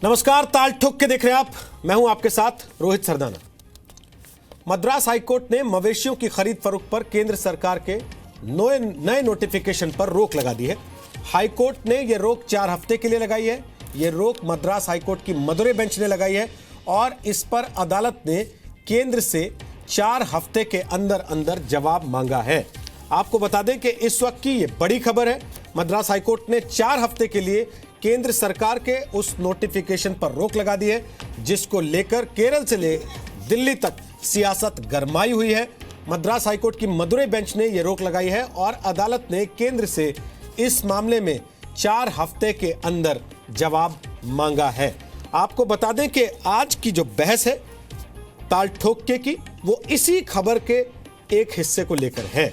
नमस्कार, ताल ठोक के देख रहे हैं आप। मैं हूं आपके साथ रोहित सरदाना। मद्रास हाईकोर्ट ने मवेशियों की खरीद फरोख्त पर केंद्र सरकार के नए नोटिफिकेशन पर रोक लगा दी है। हाईकोर्ट ने यह रोक 4 हफ्ते के लिए लगाई है। यह रोक मद्रास हाईकोर्ट की मदुरै बेंच ने लगाई है और इस पर अदालत ने केंद्र से 4 हफ्ते के अंदर अंदर जवाब मांगा है। आपको बता दें कि इस वक्त की यह बड़ी खबर है। मद्रास हाईकोर्ट ने 4 हफ्ते के लिए केंद्र सरकार के उस नोटिफिकेशन पर रोक लगा दी है, जिसको लेकर केरल से ले दिल्ली तक सियासत गरमाई हुई है। मद्रास हाईकोर्ट की मदुरै बेंच ने यह रोक लगाई है और अदालत ने केंद्र से इस मामले में 4 हफ्ते के अंदर जवाब मांगा है। आपको बता दें कि आज की जो बहस है ताल ठोक की, वो इसी खबर के एक हिस्से को लेकर है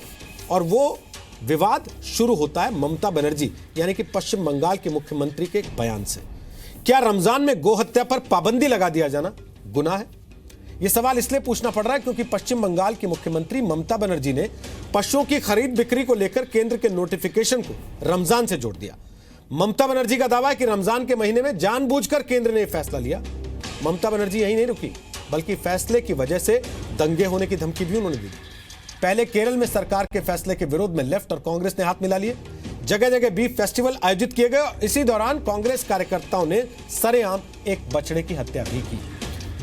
और वो विवाद शुरू होता है ममता बनर्जी यानी कि पश्चिम बंगाल के मुख्यमंत्री के एक बयान से। क्या रमजान में गोहत्या पर पाबंदी लगा दिया जाना गुनाह है? यह सवाल इसलिए पूछना पड़ रहा है क्योंकि पश्चिम बंगाल की मुख्यमंत्री ममता बनर्जी ने पशुओं की खरीद बिक्री को लेकर केंद्र के नोटिफिकेशन को रमजान से जोड़ दिया। ममता बनर्जी का दावा है कि रमजान के महीने में जानबूझकर केंद्र ने यह फैसला लिया। ममता बनर्जी यही नहीं रुकी, बल्कि फैसले की वजह से दंगे होने की धमकी भी उन्होंने दी। पहले केरल में सरकार के फैसले के विरोध में लेफ्ट और कांग्रेस ने हाथ मिला लिए। जगह जगह बीफ फेस्टिवल आयोजित किए गए और इसी दौरान कांग्रेस कार्यकर्ताओं ने सरेआम एक बछड़े की हत्या भी की।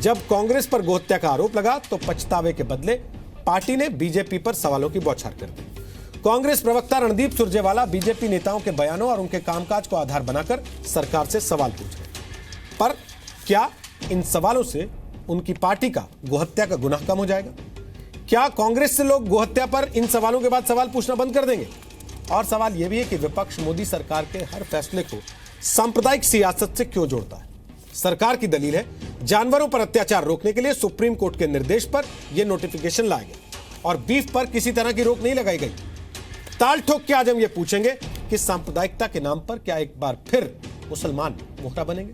जब कांग्रेस पर गोहत्या का आरोप लगा तो पछतावे के बदले पार्टी ने बीजेपी पर सवालों की बौछार कर दी। कांग्रेस प्रवक्ता रणदीप सुरजेवाला बीजेपी नेताओं के बयानों और उनके कामकाज को आधार बनाकर सरकार से सवाल पूछ रहे। पर क्या इन सवालों से उनकी पार्टी का गोहत्या का गुनाह कम हो जाएगा? क्या कांग्रेस से लोग गोहत्या पर इन सवालों के बाद सवाल पूछना बंद कर देंगे? और सवाल यह भी है कि विपक्ष मोदी सरकार के हर फैसले को सांप्रदायिक सियासत से क्यों जोड़ता है? सरकार की दलील है जानवरों पर अत्याचार रोकने के लिए सुप्रीम कोर्ट के निर्देश पर यह नोटिफिकेशन लाया गया और बीफ पर किसी तरह की रोक नहीं लगाई गई। ताल ठोक के आज हम यह पूछेंगे कि सांप्रदायिकता के नाम पर क्या एक बार फिर मुसलमान मोहरा बनेंगे?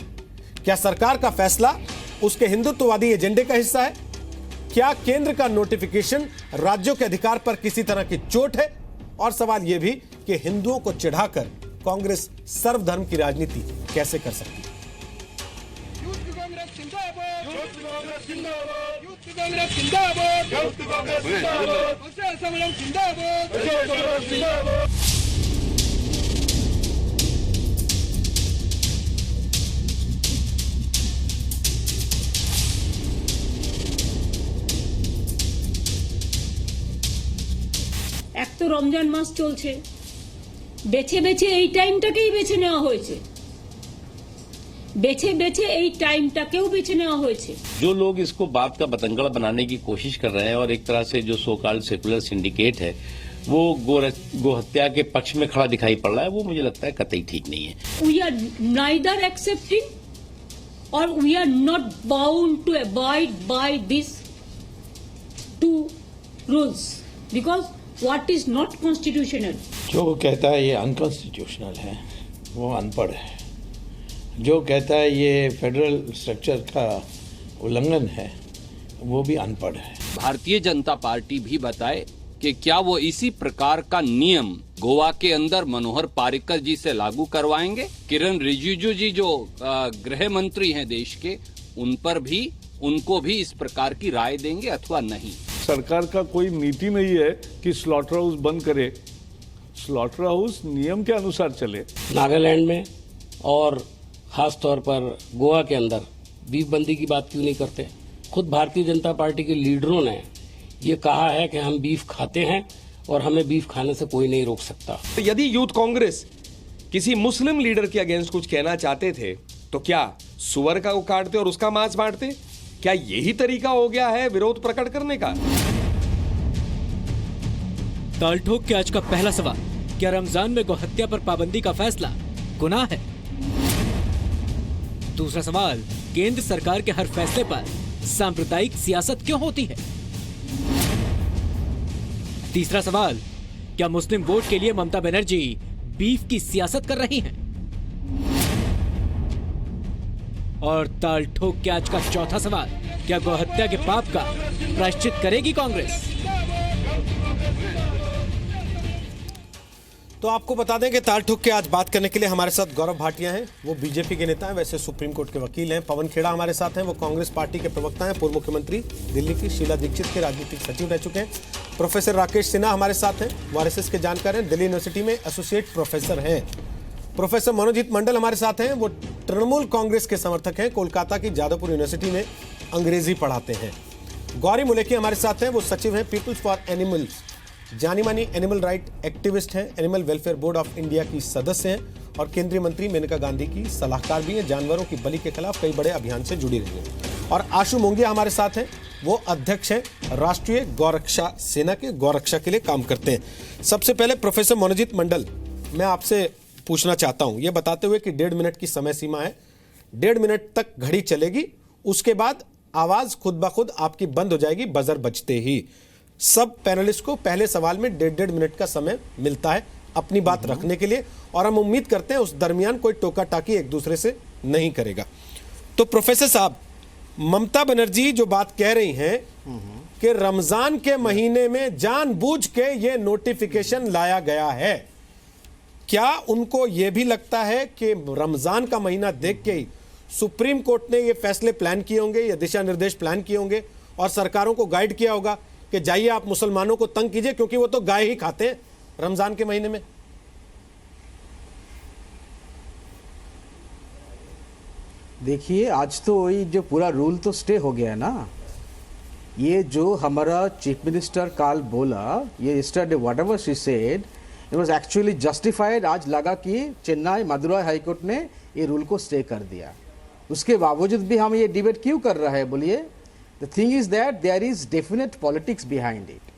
क्या सरकार का फैसला उसके हिंदुत्ववादी एजेंडे का हिस्सा है? क्या केंद्र का नोटिफिकेशन राज्यों के अधिकार पर किसी तरह की चोट है? और सवाल यह भी कि हिंदुओं को चिढ़ाकर कांग्रेस सर्वधर्म की राजनीति कैसे कर सकती है? এক তো রমজান মাস চলছে, বেছে বেছে এই টাইমটাকেই বেছে নেওয়া হয়েছে, বেছে বেছে এই টাইমটাকেও বেছে নেওয়া হয়েছে। जो लोग इसको बात का बतंगड़ बनाने की कोशिश कर रहे हैं और एक तरह से जो सो कॉल्ड सेकुलर सिंडिकेट है वो गोहत्या के पक्ष में खड़ा दिखाई पड़ रहा है, वो मुझे लगता है कतई ठीक नहीं है। वी आर नाइदर एक्सेप्टिंग और we are not bound to abide by this two rules because what is not constitutional. जो कहता है ये अनकॉन्स्टिट्यूशनल है वो अनपढ़ है। जो कहता है ये फेडरल स्ट्रक्चर का उल्लंघन है वो भी अनपढ़ है। भारतीय जनता पार्टी भी बताए कि क्या वो इसी प्रकार का नियम गोवा के अंदर मनोहर पारिकर जी से लागू करवाएंगे? किरण रिजिजू जी जो गृह मंत्री हैं देश के, उन पर भी उनको भी इस प्रकार की राय देंगे अथवा नहीं? सरकार का कोई नीति नहीं है कि स्लॉटर हाउस बंद करे। स्लॉटर हाउस नियम के अनुसार चले। नागालैंड में और खास तौर पर गोवा के अंदर बीफ बंदी की बात क्यों नहीं करते? खुद भारतीय जनता पार्टी के लीडरों ने ये कहा है कि हम बीफ खाते हैं और हमें बीफ खाने से कोई नहीं रोक सकता। तो यदि यूथ कांग्रेस किसी मुस्लिम लीडर के अगेंस्ट कुछ कहना चाहते थे तो क्या सुअर का वो काटते और उसका मांस बांटते? क्या यही तरीका हो गया है विरोध प्रकट करने का? ताल ठोक के आज का पहला सवाल, क्या रमजान में गोहत्या पर पाबंदी का फैसला गुनाह है? दूसरा सवाल, केंद्र सरकार के हर फैसले पर सांप्रदायिक सियासत क्यों होती है? तीसरा सवाल, क्या मुस्लिम वोट के लिए ममता बनर्जी बीफ की सियासत कर रही हैं? और ताल ठोक के आज का चौथा सवाल, क्या गोहत्या के पाप का प्रायश्चित करेगी कांग्रेस? तो आपको बता दें कि ताल ठोक के आज बात करने के लिए हमारे साथ गौरव भाटिया हैं। वो बीजेपी के नेता हैं, वैसे सुप्रीम कोर्ट के वकील हैं। पवन खेड़ा हमारे साथ हैं, वो कांग्रेस पार्टी के प्रवक्ता हैं, पूर्व मुख्यमंत्री दिल्ली की शीला दीक्षित के राजनीतिक सचिव रह चुके हैं। प्रोफेसर राकेश सिन्हा हमारे साथ हैं, वो आरएसएस के जानकार हैं, दिल्ली यूनिवर्सिटी में एसोसिएट प्रोफेसर हैं। प्रोफेसर मनोजीत मंडल हमारे साथ हैं, वो तृणमूल कांग्रेस के समर्थक हैं, कोलकाता की जादवपुर यूनिवर्सिटी में अंग्रेजी पढ़ाते हैं। गौरी मुलेकी हमारे साथ हैं, वो सचिव हैं पीपल्स फॉर एनिमल्स, जानी मानी एनिमल राइट एक्टिविस्ट हैं, animal welfare board of India की सदस्य हैं और केंद्रीय मंत्री मेनका गांधी की सलाहकार भी हैं। जानवरों की बलि के खिलाफ कई बड़े अभियान से जुड़ी रही हैं। और आशु मोंगिया हमारे साथ हैं, वो अध्यक्ष हैं राष्ट्रीय गौरक्षा सेना के, गौरक्षा के लिए काम करते हैं। सबसे पहले प्रोफेसर मनोजीत मंडल, मैं आपसे पूछना चाहता हूं, ये बताते हुए कि 1.5 मिनट की समय सीमा है, 1.5 मिनट तक घड़ी चलेगी, उसके बाद आवाज खुद ब खुद आपकी बंद हो जाएगी बजर बजते ही। सब पैनलिस्ट को पहले सवाल में 1.5 मिनट का समय मिलता है अपनी बात रखने के लिए, और हम उम्मीद करते हैं उस दरमियान कोई टोका टाकी एक दूसरे से नहीं करेगा। तो प्रोफेसर साहब, ममता बनर्जी जो बात कह रही हैं कि रमजान के महीने में जानबूझ के ये नोटिफिकेशन लाया गया है, क्या उनको यह भी लगता है कि रमजान का महीना देख के ही सुप्रीम कोर्ट ने ये फैसले प्लान किए होंगे, ये दिशा निर्देश प्लान किए होंगे और सरकारों को गाइड किया होगा कि जाइए आप मुसलमानों को तंग कीजिए, क्योंकि वो तो गाय ही खाते हैं रमजान के महीने में? देखिए, आज तो वही जो पूरा रूल तो स्टे हो गया ना। ये जो हमारा चीफ मिनिस्टर काल बोला, ये yesterday whatever she said, it was actually justified. आज लगा कि चेन्नई मदुराई हाई कोर्ट ने ये रूल को स्टे कर दिया। उसके बावजूद भी हम ये डिबेट क्यों कर रहे हैं बोलिए? The thing is that there is definite politics behind it.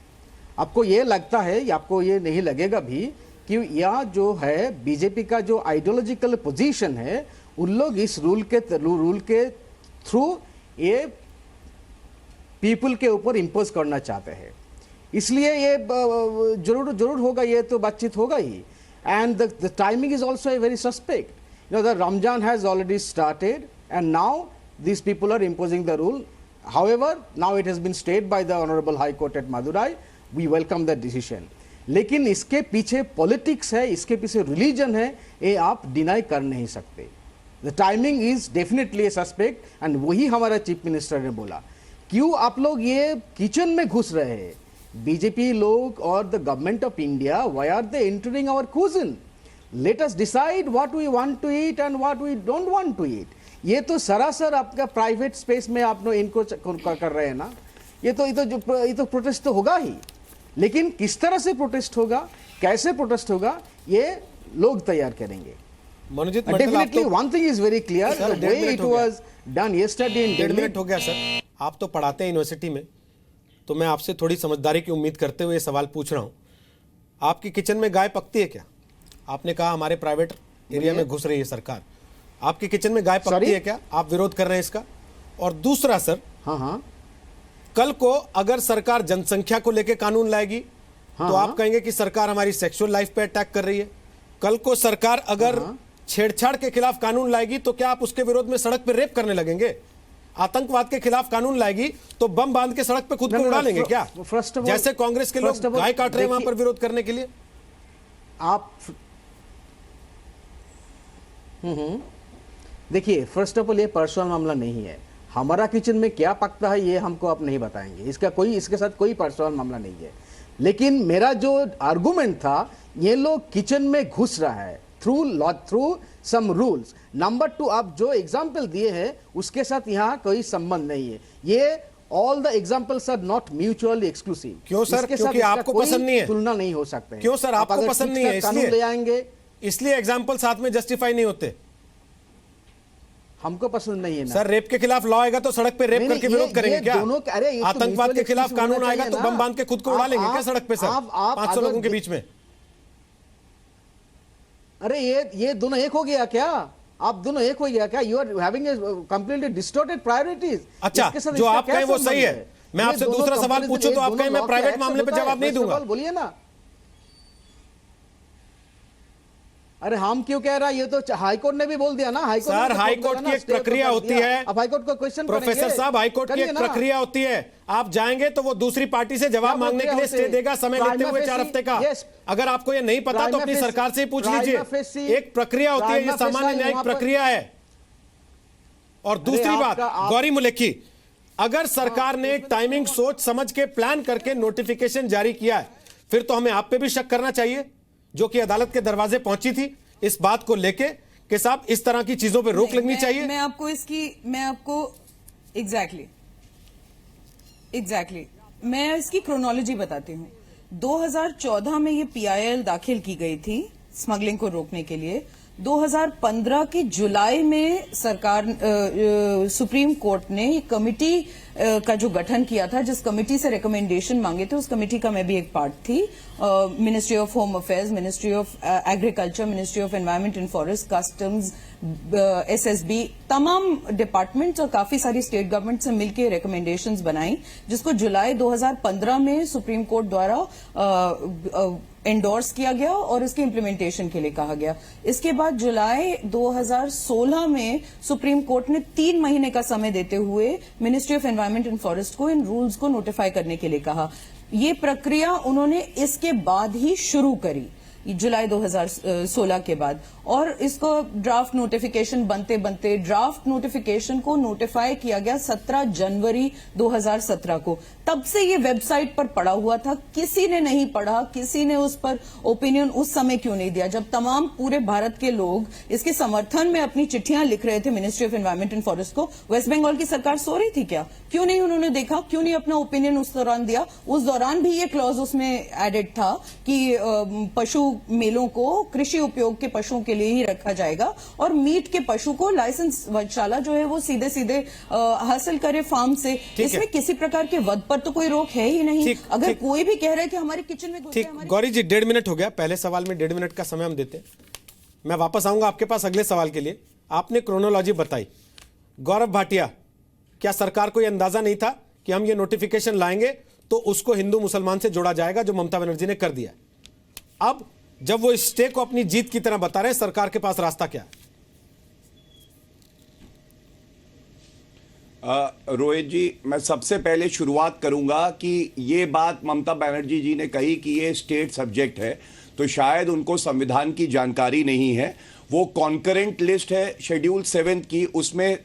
आपको ये लगता है या आपको ये नहीं लगेगा भी कि यह जो है बीजेपी का जो आइडियोलॉजिकल पोजीशन है, उन लोग इस रूल के थ्रू ये पीपल के ऊपर इम्पोज करना चाहते हैं। इसलिए ये जरूर होगा, ये तो बातचीत होगा ही। And the timing is also a very suspect. The Ramzan has already started and now these people are imposing the rule. However, now it has been stayed by the Honorable High Court at Madurai. We welcome that decision. लेकिन इसके पीछे politics है, इसके पीछे religion है, ये आप deny कर नहीं सकते। The timing is definitely A suspect and वही हमारा चीफ मिनिस्टर ने बोला। क्यों आप लोग ये किचन में घुस रहे हैं? बीजेपी लोग और the government of India, why are they entering our cuisine? Let us decide what we want to eat and what we don't want to eat. ये तो सरासर आपका प्राइवेट स्पेस में आप लोग इनको कर रहे हैं ना। ये तो प्रोटेस्ट तो होगा ही, लेकिन किस तरह से प्रोटेस्ट होगा, कैसे प्रोटेस्ट होगा, ये लोग तैयार करेंगे। Manojit definitely one thing is very clear, the way it was done yesterday in 1.5 minute हो गया सर। आप तो पढ़ाते हैं यूनिवर्सिटी में, तो मैं आपसे थोड़ी समझदारी की उम्मीद करते हुए सवाल पूछ रहा हूं। आपकी किचन में गाय पकती है क्या? आपने कहा हमारे प्राइवेट एरिया में घुस रही है सरकार। आपकी किचन में गाय पकती है क्या? आप विरोध कर रहे हैं इसका? और दूसरा सर, हाँ, कल को अगर सरकार जनसंख्या को लेकर कानून लाएगी तो आप कहेंगे कि सरकार हमारी सेक्सुअल लाइफ पे अटैक कर रही है। कल को सरकार अगर छेड़छाड़ के खिलाफ कानून लाएगी तो क्या आप उसके विरोध में सड़क पे रेप करने लगेंगे? आतंकवाद के खिलाफ कानून लाएगी तो बम बांध के सड़क पे खुद को उड़ा लेंगे क्या? जैसे कांग्रेस के लोग गाय काट रहे हैं वहां पर विरोध करने के लिए। आप देखिए, फर्स्ट ऑफ ऑल ये पर्सनल मामला नहीं है। हमारा किचन में क्या पकता है ये हमको आप नहीं बताएंगे, इसके साथ कोई पर्सनल मामला नहीं है। लेकिन मेरा जो आर्गुमेंट था, ये लोग किचन में घुस रहा है थ्रू सम रूल्स। नंबर 2, आप जो एग्जाम्पल दिए हैं उसके साथ यहाँ कोई संबंध नहीं है। ये all the examples are not mutually exclusive. क्यों सर? क्योंकि आपको पसंद नहीं है, तुलना नहीं हो सकता है। क्यों सर? आपको पसंद नहीं है कानून ले आएंगे, इसलिए एग्जाम्पल साथ में जस्टिफाई नहीं होते। हमको पसंद नहीं है ना सर। रेप के खिलाफ लॉ आएगा तो सड़क पे रेप करके विरोध करेंगे क्या? आतंकवाद के खिलाफ कानून आएगा तो बम बांध के खुद को उड़ा लेंगे क्या सड़क पे सर? 500 लोगों के बीच में। अरे ये दोनों एक हो गया क्या? आप दोनों एक हो गया क्या? You are having a completely distorted priorities. अच्छा, जो आप कहें वो सही है। मैं आपसे दूसरा सवाल पूछूं तो आप कहें मैं प्राइवेट मामले पे जवाब नहीं दूंगा। बोलिए ना। अरे हम क्यों कह रहा है, ये तो हाईकोर्ट ने भी बोल दिया ना। हाईकोर्ट सर, हाईकोर्ट की एक प्रक्रिया होती है। अब हाईकोर्ट को क्वेश्चन प्रोफेसर साहब, हाईकोर्ट की एक प्रक्रिया होती है। आप जाएंगे तो वो दूसरी पार्टी से जवाब मांगने के लिए स्टे देगा, समय लेते हुए 4 हफ्ते का। अगर आपको ये नहीं पता तो अपनी सरकार से ही पूछ लीजिए। एक प्रक्रिया होती है, ये सामान्य न्यायिक प्रक्रिया है। और दूसरी बात, गौरी मुलेखी, अगर सरकार ने टाइमिंग सोच समझ के प्लान करके नोटिफिकेशन जारी किया है, फिर तो हमें आप पे भी शक करना चाहिए, जो कि अदालत के दरवाजे पहुंची थी इस बात को लेके कि साहब इस तरह की चीजों पे रोक लगनी चाहिए। मैं आपको एग्जैक्टली मैं इसकी क्रोनोलॉजी बताती हूँ। 2014 में ये PIL दाखिल की गई थी स्मगलिंग को रोकने के लिए। 2015 के जुलाई में सरकार सुप्रीम कोर्ट ने एक कमिटी का जो गठन किया था, जिस कमिटी से रिकमेंडेशन मांगे थे, उस कमिटी का मैं भी एक पार्ट थी। Ministry of home affairs, ministry of agriculture, ministry of environment and forest, customs, SSB, तमाम डिपार्टमेंट्स और काफी सारी स्टेट गवर्नमेंट से मिलकर रिकमेंडेशंस बनाई, जिसको जुलाई 2015 में सुप्रीम कोर्ट द्वारा एंडोर्स किया गया और इसके इम्प्लीमेंटेशन के लिए कहा गया। इसके बाद जुलाई 2016 में सुप्रीम कोर्ट ने 3 महीने का समय देते हुए ministry of environment and forest को इन रूल्स को नोटिफाई करने के लिए कहा। ये प्रक्रिया उन्होंने इसके बाद ही शुरू करी, जुलाई 2016 के बाद, और इसको ड्राफ्ट नोटिफिकेशन बनते बनते ड्राफ्ट नोटिफिकेशन को नोटिफाई किया गया 17 जनवरी 2017 को। तब से ये वेबसाइट पर पड़ा हुआ था, किसी ने नहीं पढ़ा, किसी ने उस पर ओपिनियन उस समय क्यों नहीं दिया, जब तमाम पूरे भारत के लोग इसके समर्थन में अपनी चिट्ठियां लिख रहे थे ministry of environment and forest को। वेस्ट बंगाल की सरकार सो रही थी क्या? क्यों नहीं उन्होंने देखा, क्यों नहीं अपना ओपिनियन उस दौरान दिया? उस दौरान भी ये क्लॉज उसमें एडेड था कि पशु मेलों को कृषि उपयोग के पशुओं के लिए ही रखा जाएगा और मीट के पशु को लाइसेंस वधशाला जो है वो सीधे सीधे हासिल करे फार्म से। इसमें किसी प्रकार के वध पर तो कोई रोक है ही नहीं। अगर कोई भी कह रहा है कि हमारे किचन में घुस गए। गौरी जी, 1.5 मिनट हो गया, पहले सवाल में 1.5 मिनट का समय हम देते हैं। मैं वापस आऊंगा आपके पास अगले सवाल के लिए। आपने क्रोनोलॉजी बताई। गौरव भाटिया, क्या सरकार को यह अंदाजा नहीं था कि हम ये नोटिफिकेशन लाएंगे तो उसको हिंदू मुसलमान से जोड़ा जाएगा, जो ममता बनर्जी ने कर दिया? अब जब वो इस स्टे को अपनी जीत की तरह बता रहे हैं, सरकार के पास रास्ता क्या है? रोहित जी, मैं सबसे पहले शुरुआत करूंगा कि ये बात ममता बनर्जी जी ने कही कि ये स्टेट सब्जेक्ट है, तो शायद उनको संविधान की जानकारी नहीं है। वो कॉन्करेंट लिस्ट है शेड्यूल 7 की, उसमें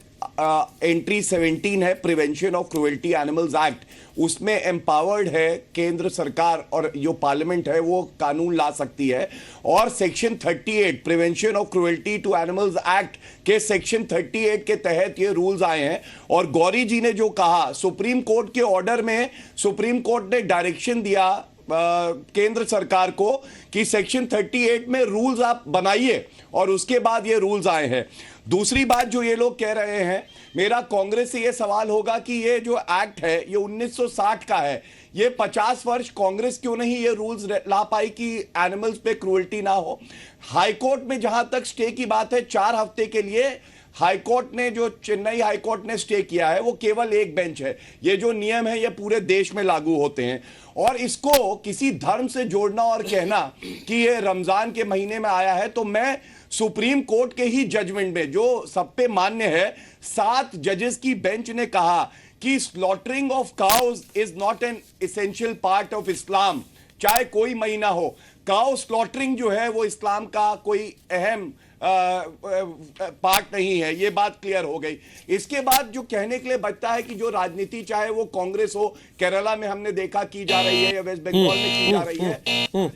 एंट्री 17 है prevention of cruelty animals act, उसमें एम्पावर्ड है केंद्र सरकार और जो पार्लियामेंट है वो कानून ला सकती है। और section 38 prevention of cruelty to animals act के सेक्शन 38 के तहत ये रूल्स आए हैं। और गौरी जी ने जो कहा, सुप्रीम कोर्ट के ऑर्डर में सुप्रीम कोर्ट ने डायरेक्शन दिया केंद्र सरकार को कि सेक्शन 38 में रूल्स आप बनाइए, और उसके बाद ये रूल्स आए हैं। दूसरी बात जो ये लोग कह रहे हैं, मेरा कांग्रेस से ये सवाल होगा कि ये जो एक्ट है ये 1960 का है, ये 50 वर्ष कांग्रेस क्यों नहीं ये रूल्स ला पाई कि एनिमल्स पे क्रूएल्टी ना हो? हाईकोर्ट में जहां तक स्टे की बात है, 4 हफ्ते के लिए हाईकोर्ट ने, जो चेन्नई हाईकोर्ट ने स्टे किया है, वो केवल एक बेंच है। ये जो नियम है ये पूरे देश में लागू होते हैं, और इसको किसी धर्म से जोड़ना और कहना कि ये रमजान के महीने में आया है, तो मैं सुप्रीम कोर्ट के ही जजमेंट में जो सब पे मान्य है, 7 जजेस की बेंच ने कहा कि slaughtering of cows is not an essential part of Islam, चाहे कोई महीना हो। काउ स्लॉटरिंग जो है वो इस्लाम का कोई अहम पार्ट नहीं है, ये बात क्लियर हो गई। इसके बाद जो कहने के लिए बचता है कि जो राजनीति चाहे वो कांग्रेस हो, केरला में हमने देखा की जा रही है या वेस्ट बंगाल में की जा रही है।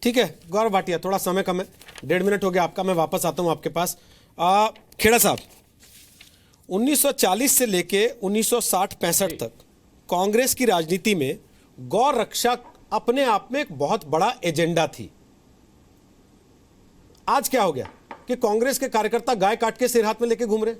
ठीक है गौरव भाटिया, थोड़ा समय कम है, 1.5 मिनट हो गया आपका, मैं वापस आता हूं आपके पास। खेड़ा साहब, 1940 से लेके 1960-65 तक कांग्रेस की राजनीति में गौ रक्षा अपने आप में एक बहुत बड़ा एजेंडा थी। आज क्या हो गया कि कांग्रेस के कार्यकर्ता गाय काट के सिर हाथ में लेके घूम रहे?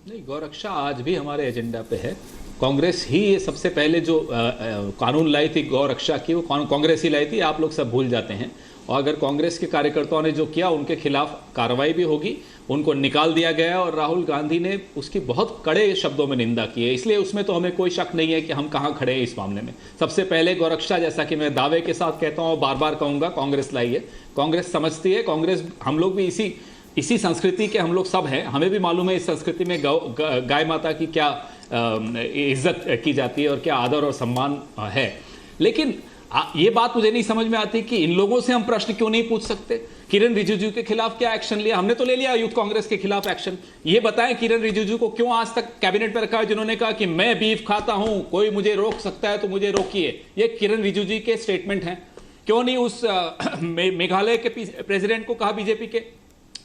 नहीं, गौरक्षा आज भी हमारे एजेंडा पे है। कांग्रेस ही ये सबसे पहले जो कानून लाई थी गौरक्षा की, वो कांग्रेस ही लाई थी, आप लोग सब भूल जाते हैं। और अगर कांग्रेस के कार्यकर्ताओं ने जो किया, उनके खिलाफ कार्रवाई भी होगी उनको निकाल दिया गया और राहुल गांधी ने उसकी बहुत कड़े शब्दों में निंदा की है। इसलिए उसमें तो हमें कोई शक नहीं है कि हम कहां खड़े हैं इस मामले में। सबसे पहले गौरक्षा, जैसा कि मैं दावे के साथ कहता हूं, बार बार कहूंगा, कांग्रेस लाई है, कांग्रेस समझती है, कांग्रेस, हम लोग भी इसी संस्कृति के हम लोग सब हैं, हमें भी मालूम है इस संस्कृति में गाय माता की क्या इज्जत की जाती है और क्या आदर और सम्मान है। लेकिन ये बात मुझे नहीं समझ में आती कि इन लोगों से हम प्रश्न क्यों नहीं पूछ सकते। किरण रिजिजू के खिलाफ क्या एक्शन लिया? हमने तो ले लिया यूथ कांग्रेस के खिलाफ एक्शन। ये बताएं किरण रिजिजू को क्यों आज तक कैबिनेट पर रखा है जिन्होंने कहा कि मैं बीफ खाता हूं, कोई मुझे रोक सकता है तो मुझे रोकिए। ये किरण रिजिजू के स्टेटमेंट हैं। क्यों नहीं उस मेघालय के प्रेसिडेंट को कहा बीजेपी के,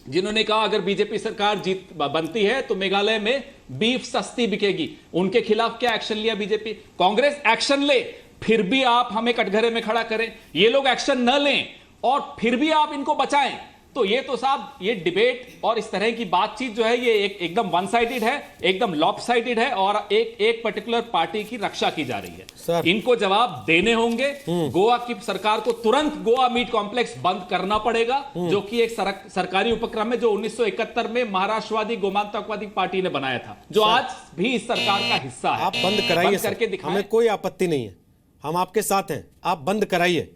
जिन्होंने कहा अगर बीजेपी सरकार जीत बनती है तो मेघालय में बीफ सस्ती बिकेगी? उनके खिलाफ क्या एक्शन लिया बीजेपी? कांग्रेस एक्शन ले फिर भी आप हमें कटघरे में खड़ा करें, ये लोग एक्शन न लें और फिर भी आप इनको बचाएं, तो ये तो साहब, ये डिबेट और इस तरह की बातचीत जो है ये एकदम वन साइडेड है, एकदम लॉपसाइडेड है और एक पर्टिकुलर पार्टी की रक्षा की जा रही है। सर, इनको जवाब देने होंगे। गोवा की सरकार को तुरंत गोवा मीट कॉम्प्लेक्स बंद करना पड़ेगा, जो कि एक सरकारी उपक्रम है जो 1971 में महाराष्ट्रवादी गोमांतकवादी पार्टी ने बनाया था, जो आज भी इस सरकार का हिस्सा है। आप बंद कराइए, करके दिखाएं। हमें कोई आपत्ति नहीं है, हम आपके साथ हैं, आप बंद कराइए,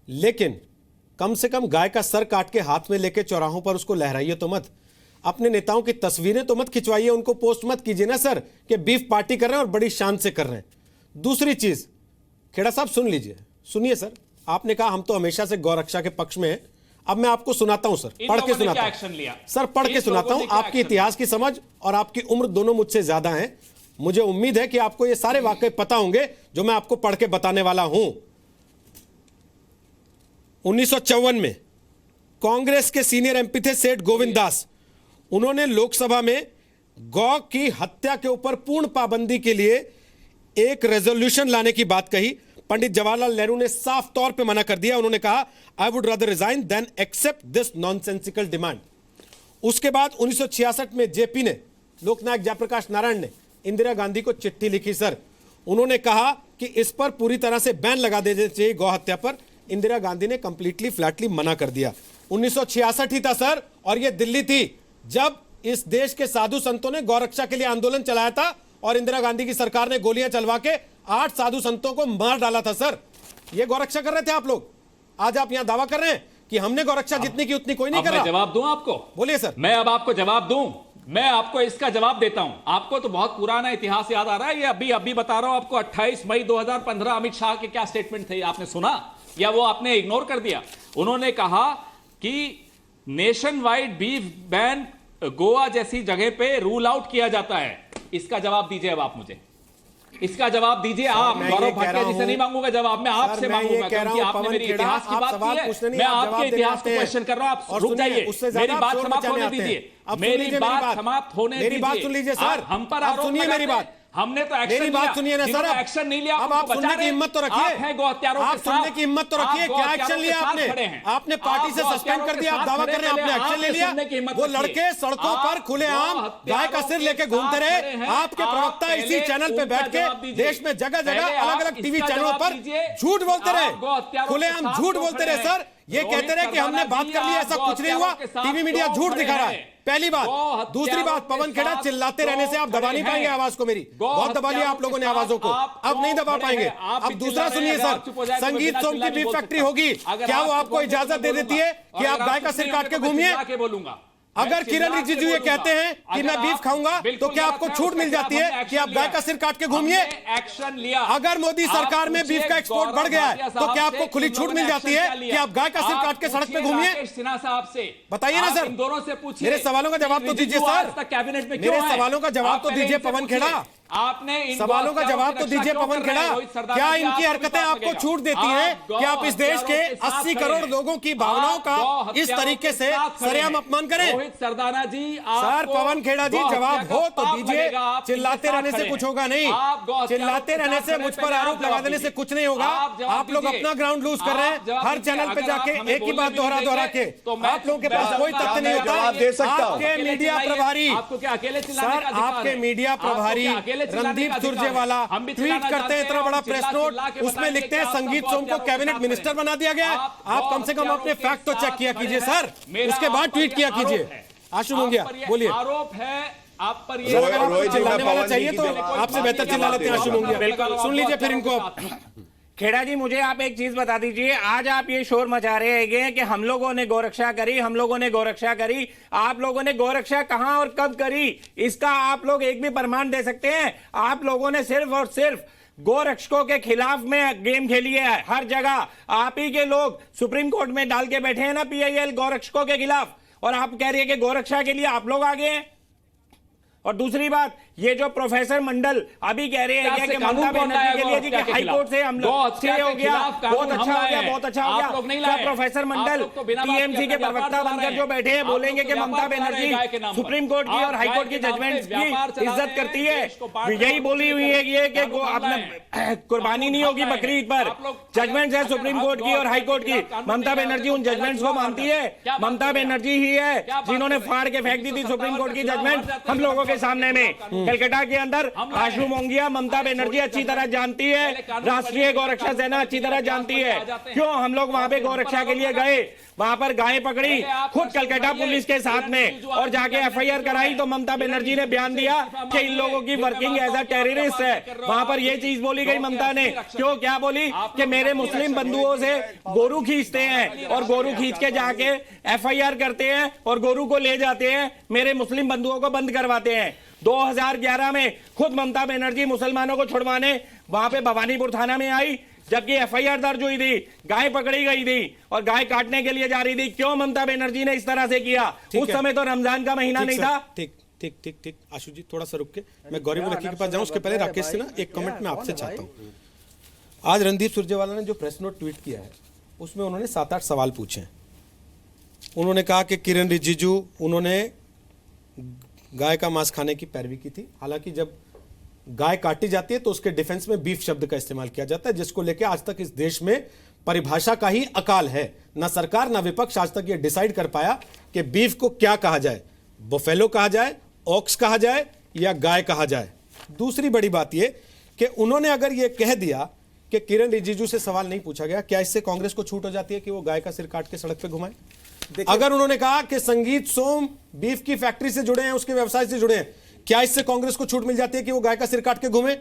लेकिन कम से कम गाय का सर काट के हाथ में लेके चौराहों पर उसको लहराइए तो मत। अपने नेताओं की तस्वीरें तो मत खिंचवाइए, उनको पोस्ट मत कीजिए ना सर कि बीफ पार्टी कर रहे हैं और बड़ी शान से कर रहे हैं। दूसरी चीज, खेड़ा साहब सुन लीजिए, सुनिए सर, आपने कहा हम तो हमेशा से गौरक्षा के पक्ष में हैं। अब मैं आपको सुनाता हूं सर, पढ़ के सुनाता हूं सर, पढ़ के सुनाता हूं। आपकी इतिहास की समझ और आपकी उम्र दोनों मुझसे ज्यादा है। मुझे उम्मीद है कि आपको ये सारे वाकये पता होंगे जो मैं आपको पढ़ के बताने वाला हूं। 1954 में कांग्रेस के सीनियर एमपी थे सेठ गोविंद दास। उन्होंने लोकसभा में गौ की हत्या के ऊपर पूर्ण पाबंदी के लिए एक रेजोल्यूशन लाने की बात कही। पंडित जवाहरलाल नेहरू ने साफ तौर पे मना कर दिया। उन्होंने कहा, I would rather resign than accept this nonsensical demand. उसके बाद 1966 में जेपी ने, लोकनायक जयप्रकाश नारायण ने इंदिरा गांधी को चिट्ठी लिखी सर। उन्होंने कहा कि इस पर पूरी तरह से बैन लगा देना चाहिए गौ हत्या पर। इंदिरा गांधी ने कंप्लीटली फ्लैटली मना कर दिया। 1966 ही था सर, और यह दिल्ली थी जब इस देश के साधु संतों ने गौरक्षा के लिए आंदोलन चलाया था और इंदिरा गांधी की सरकार ने गोलियां चलवा के 8 साधु संतों को मार डाला था सर। ये गौरक्षा कर रहे थे आप लोग। आज आप यहां दावा कर रहे हैं कि हमने गौरक्षा जितनी की उतनी कोई नहीं कर रहा। जवाब दूं आपको? बोलिए सर। मैं अब आपको जवाब दूं? मैं आपको इसका जवाब देता हूं। आपको तो बहुत पुराना इतिहास याद आ रहा है। ये अभी बता रहा हूं आपको। 28 मई 2015 अमित शाह के क्या स्टेटमेंट थे, आपने सुना या वो आपने इग्नोर कर दिया? उन्होंने कहा कि nation wide beef ban Goa जैसी जगह पे रूल आउट किया जाता है। इसका जवाब दीजिए अब आप मुझे, इसका जवाब दीजिए आप। गौरव भाटिया जी से नहीं मांगूंगा जवाब, मैं आपसे मांगूंगा, क्योंकि आपने मेरी इतिहास की बात की है। मैं आपके इतिहास को क्वेश्चन कर रहा हूं। आप रुक जाइए, मेरी बात समाप्त होने दीजिए, मेरी बात समाप्त होने दीजिए। मेरी बात सुन लीजिए सर, हम पर आप सुनिए मेरी बात। हमने तो एक्शन मेरी बात सुनिए ना सर, एक्शन नहीं लिया। अब आप सुनने की हिम्मत तो रखिए। आप सुनने की हिम्मत तो रखिए। क्या एक्शन लिया आपने? आपने पार्टी से सस्पेंड कर दिया, आप दावा कर रहे हैं आपने एक्शन ले लिया। वो लड़के सड़कों पर खुलेआम गाय का सिर लेके घूमते रहे। आपके प्रवक्ता इसी चैनल पे बैठ के देश में जगह जगह अलग अलग टीवी चैनलों पर झूठ बोलते रहे, खुलेआम झूठ बोलते रहे सर। ये कहते रहे कि हमने बात कर ली, ऐसा कुछ नहीं हुआ। टीवी मीडिया झूठ दिखा रहा है, पहली बात। दूसरी बात, पवन खेड़ा, चिल्लाते रहने से आप दबा नहीं पाएंगे आवाज को। मेरी बहुत दबा लिया आप लोगों ने आवाजों को, अब नहीं दबा पाएंगे। अब दूसरा सुनिए सर, संगीत सोम की बीफ फैक्ट्री होगी, क्या वो आपको इजाजत दे देती है कि आप गाय का सिर काट के घूमिए? बोलूंगा। अगर किरण रिजिजू ये कहते हैं कि मैं बीफ खाऊंगा, तो क्या आपको छूट मिल जाती है कि आप गाय का सिर काट के घूमिए? एक्शन लिया। अगर मोदी सरकार में बीफ का एक्सपोर्ट बढ़ गया है, तो क्या आपको खुली छूट मिल जाती है कि आप गाय का सिर काट के सड़क पे घूमिए? सिन्हा साहब से बताइए ना सर, दोनों से पूछिए। मेरे सवालों का जवाब तो दीजिए सर। कैबिनेट में मेरे सवालों का जवाब तो दीजिए पवन खेड़ा। आपने सवालों का जवाब तो दीजिए पवन खेड़ा। क्या इनकी हरकतें आपको छूट देती हैं कि आप इस देश के 80 करोड़ लोगों की भावनाओं का इस तरीके से सरेआम अपमान करें? रोहित सरदाना जी, सर पवन खेड़ा जी, जवाब हो तो दीजिए। चिल्लाते रहने से कुछ होगा नहीं, चिल्लाते रहने से, मुझ पर आरोप लगा देने से कुछ नहीं होगा। आप लोग अपना ग्राउंड लूज कर रहे हैं हर चैनल पे जाके एक ही बात दोहरा के। आप लोगों के पास कोई तथ्य नहीं होता। आपके मीडिया प्रभारी, आपको क्या अकेले सर आपके मीडिया प्रभारी रणदीप सुरजेवाला ट्वीट करते हैं इतना बड़ा प्रेस नोट, उसमें लिखते हैं संगीत सोम को कैबिनेट मिनिस्टर बना दिया गया है। आप कम से कम अपने फैक्ट तो चेक किया कीजिए सर, उसके बाद ट्वीट किया कीजिए। आशु मोंगिया, आप पर ये बोलिए। आरोप है, आप पर ये सर, अगर आपको रोहित जी, चिल्लाने मैं वाला पवन चाहिए जी तो की आपसे बेहतर चिल्ला लेते हैं आशु मोंगिया। बिल्कुल, सुन लीजिए फिर इनको। खेड़ा जी, मुझे आप एक चीज बता दीजिए, आज आप ये शोर मचा रहे हैं कि हम लोगों ने गौरक्षा करी, हम लोगों ने गौरक्षा करी। आप लोगों ने गौरक्षा कहां और कब करी, इसका आप लोग एक भी प्रमाण दे सकते हैं? आप लोगों ने सिर्फ और सिर्फ गोरक्षकों के खिलाफ में गेम खेली है। हर जगह आप ही के लोग सुप्रीम कोर्ट में डाल के बैठे हैं ना PIL गौरक्षकों के खिलाफ, और आप कह रही है कि गौरक्षा के लिए आप लोग आगे हैं। और दूसरी बात, ये जो प्रोफेसर मंडल अभी कह रहे हैं कि ममता बनर्जी के लिए जी कि हाई कोर्ट से हम लोग स्टे हो गया, बहुत अच्छा हो गया, बहुत अच्छा हो गया। क्या प्रोफेसर मंडल TMC के प्रवक्ता बनकर जो बैठे हैं बोलेंगे कि ममता बनर्जी सुप्रीम कोर्ट की और हाई कोर्ट की जजमेंट्स की इज्जत करती है? यही बोली हुई है ये कि अपना कुर्बानी नहीं होगी बकरी ईद पर। जजमेंट्स है सुप्रीम कोर्ट की और हाई कोर्ट की, ममता बनर्जी उन जजमेंट्स को मानती है? ममता बनर्जी ही है जिन्होंने फाड़ के फेंक दी थी सुप्रीम कोर्ट की जजमेंट हम लोगों के सामने में। कलकत्ता के अंदर आशु मोंगिया ममता बनर्जी अच्छी तरह जानती है, राष्ट्रीय गौरक्षा सेना अच्छी तरह जानती है। क्यों हम लोग वहां पे गौरक्षा के लिए गए, वहां पर गायें पकड़ी खुद कलकत्ता पुलिस के साथ में और जाके FIR कराई, तो ममता बनर्जी ने बयान दिया कि इन लोगों की वर्किंग एज अ टेररिस्ट है। वहां पर यह चीज बोली गई ममता ने। क्यों, क्या बोली कि मेरे मुस्लिम बंधुओं से गोरू खींचते हैं और गोरू खींच के जाके FIR करते हैं और गोरू को ले जाते हैं, मेरे मुस्लिम बंधुओं को बंद करवाते हैं। 2011 में खुद ममता बनर्जी मुसलमानों को छुड़वाने वहां पे भवानीपुर थाना में आई, जबकि FIR दर्ज हुई थी, गाय पकड़ी गई थी और गाय काटने के लिए जा रही थी। क्यों ममता बनर्जी ने इस तरह से किया? उस समय तो रमजान का महीना नहीं था। ठीक ठीक ठीक ठीक आशु जी, थोड़ा सा रुक के मैं गौरी मुलक्की के पास जाऊं, उसके पहले राकेश से ना एक कमेंट मैं आपसे चाहता हूं। आज रणदीप सुरजेवाला ने जो प्रेस नोट ट्वीट किया है उसमें उन्होंने 7-8 सवाल पूछे हैं। उन्होंने कहा कि किरण रिजिजू उन्होंने गाय का मांस खाने की पैरवी की थी। हालांकि जब गाय काटी जाती है तो उसके डिफेंस में बीफ शब्द का इस्तेमाल किया जाता है, जिसको लेकर आज तक इस देश में परिभाषा का ही अकाल है। ना सरकार ना विपक्ष आज तक ये डिसाइड कर पाया कि बीफ को क्या कहा जाए, बोफेलो कहा जाए, ऑक्स कहा जाए या गाय कहा जाए। दूसरी बड़ी बात यह कि उन्होंने अगर यह कह दिया कि किरण रिजिजू से सवाल नहीं पूछा गया, क्या इससे कांग्रेस को छूट हो जाती है कि वो गाय का सिर काट के सड़क पे घुमाए? अगर उन्होंने कहा कि संगीत सोम बीफ की फैक्ट्री से जुड़े हैं, उसके व्यवसाय से जुड़े हैं, क्या इससे कांग्रेस को छूट मिल जाती है कि वो गाय का सिर काट के घूमे?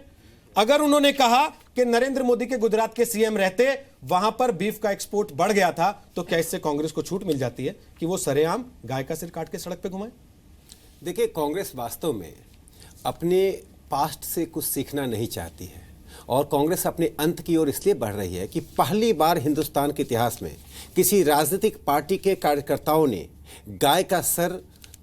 अगर उन्होंने कहा कि नरेंद्र मोदी के गुजरात के CM रहते वहां पर बीफ का एक्सपोर्ट बढ़ गया था, तो क्या इससे कांग्रेस को छूट मिल जाती है कि वो सरेआम गाय का सिर काट के सड़क पे घुमाए? देखिए, कांग्रेस वास्तव में अपने पास्ट से कुछ सीखना नहीं चाहती है और कांग्रेस अपने अंत की ओर इसलिए बढ़ रही है कि पहली बार हिंदुस्तान के इतिहास में किसी राजनीतिक पार्टी के कार्यकर्ताओं ने गाय का सर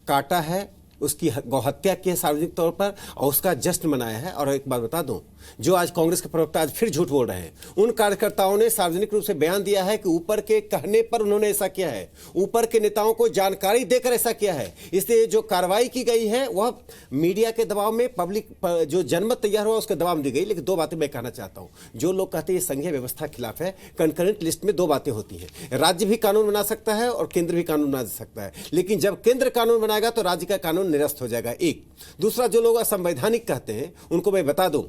काटा है, उसकी गौहत्या की है सार्वजनिक तौर पर और उसका जश्न मनाया है। और एक बात बता दूं, जो आज कांग्रेस के प्रवक्ता आज फिर झूठ बोल रहे हैं, उन कार्यकर्ताओं ने सार्वजनिक रूप से बयान दिया है कि ऊपर के कहने पर उन्होंने ऐसा किया है, ऊपर के नेताओं को जानकारी देकर ऐसा किया है। इसलिए जो कार्रवाई की गई है वह मीडिया के दबाव में, पब्लिक जो जनमत तैयार हुआ उसके दबाव में दी गई। लेकिन दो बातें मैं कहना चाहता हूं। जो लोग कहते हैं ये संघीय व्यवस्था के खिलाफ है, कंकरेंट लिस्ट में दो बातें होती हैं। राज्य भी कानून बना सकता है और केंद्र भी कानून बना सकता है, लेकिन जब केंद्र कानून बनाएगा तो राज्य का कानून निरस्त हो जाएगा। एक दूसरा, जो लोग असंवैधानिक कहते हैं उनको मैं बता दूं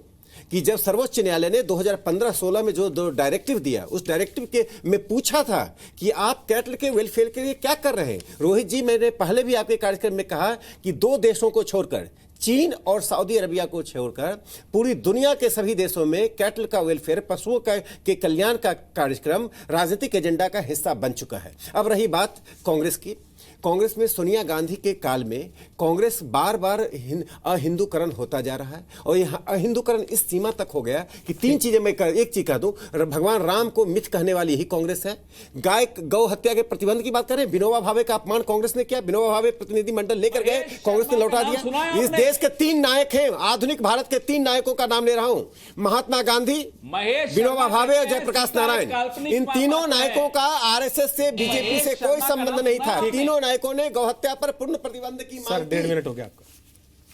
कि जब सर्वोच्च न्यायालय ने 2015-16 में जो डायरेक्टिव दिया, उस डायरेक्टिव के में पूछा था कि आप कैटल के वेलफेयर के लिए क्या कर रहे हैं। रोहित जी, मैंने पहले भी आपके कार्यक्रम में कहा कि दो देशों को छोड़कर, चीन और सऊदी अरबिया को छोड़कर पूरी दुनिया के सभी देशों में कैटल का वेलफेयर, पशुओं के कल्याण का कार्यक्रम राजनीतिक एजेंडा का हिस्सा बन चुका है। अब रही बात कांग्रेस की, कांग्रेस में सोनिया गांधी के काल में कांग्रेस बार बार अहिंदूकरण होता जा रहा है और यह अहिंदूकरण इस सीमा तक हो गया कि तीन चीजें मैं एक चीज कह दूं, भगवान राम को मिथ कहने वाली ही कांग्रेस है। गौ हत्या के प्रतिबंध की बात करें, विनोबा भावे का अपमान कांग्रेस ने किया, विनोबा भावे प्रतिनिधिमंडल लेकर गए, कांग्रेस ने लौटा दिया। इस देश के तीन नायक हैं, आधुनिक भारत के तीन नायकों का नाम ले रहा हूं, महात्मा गांधी, विनोबा भावे और जयप्रकाश नारायण। इन तीनों नायकों का आरएसएस से, बीजेपी से कोई संबंध नहीं था। तीनों नायकों ने गौ हत्या पर पूर्ण प्रतिबंध की मांग की। सर 1.5 मिनट हो गया आपका।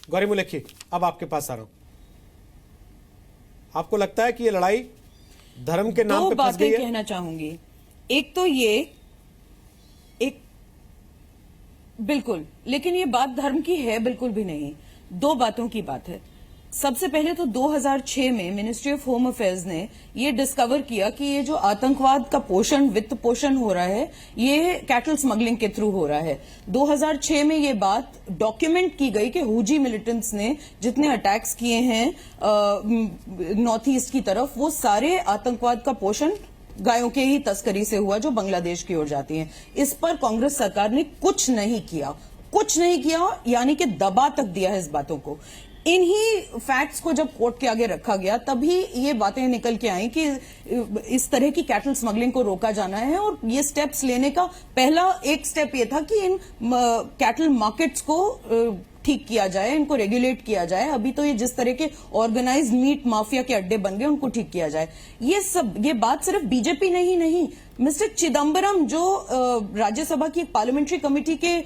गौरी मुलक्की, अब आपके पास आ रहा हूं। आपको लगता है कि ये लड़ाई धर्म के नाम पे फंस गई है? दो बातें कहना चाहूंगी। एक तो ये, एक बिल्कुल, लेकिन ये बात धर्म की है बिल्कुल भी नहीं। दो बातों की बात है। सबसे पहले तो 2006 में मिनिस्ट्री ऑफ होम अफेयर्स ने ये डिस्कवर किया कि ये जो आतंकवाद का पोषण, वित्त पोषण हो रहा है, ये कैटल स्मगलिंग के थ्रू हो रहा है। 2006 में ये बात डॉक्यूमेंट की गई कि हुजी मिलिटेंट्स ने जितने अटैक्स किए हैं नॉर्थ ईस्ट की तरफ, वो सारे आतंकवाद का पोषण गायों के ही तस्करी से हुआ जो बांग्लादेश की ओर जाती हैं। इस पर कांग्रेस सरकार ने कुछ नहीं किया, यानी कि दबा तक दिया है इस बातों को। इन्हीं फैक्ट्स को जब कोर्ट के आगे रखा गया तभी ये बातें निकल के आई कि इस तरह की कैटल स्मगलिंग को रोका जाना है, और ये स्टेप्स लेने का पहला एक स्टेप ये था कि इन कैटल मार्केट्स को ठीक किया जाए, इनको रेगुलेट किया जाए। अभी तो ये जिस तरह के ऑर्गेनाइज्ड मीट माफिया के अड्डे बन गए, उनको ठीक किया जाए। ये बात सिर्फ बीजेपी नहीं, मिस्टर चिदम्बरम जो राज्यसभा की पार्लियामेंट्री कमेटी के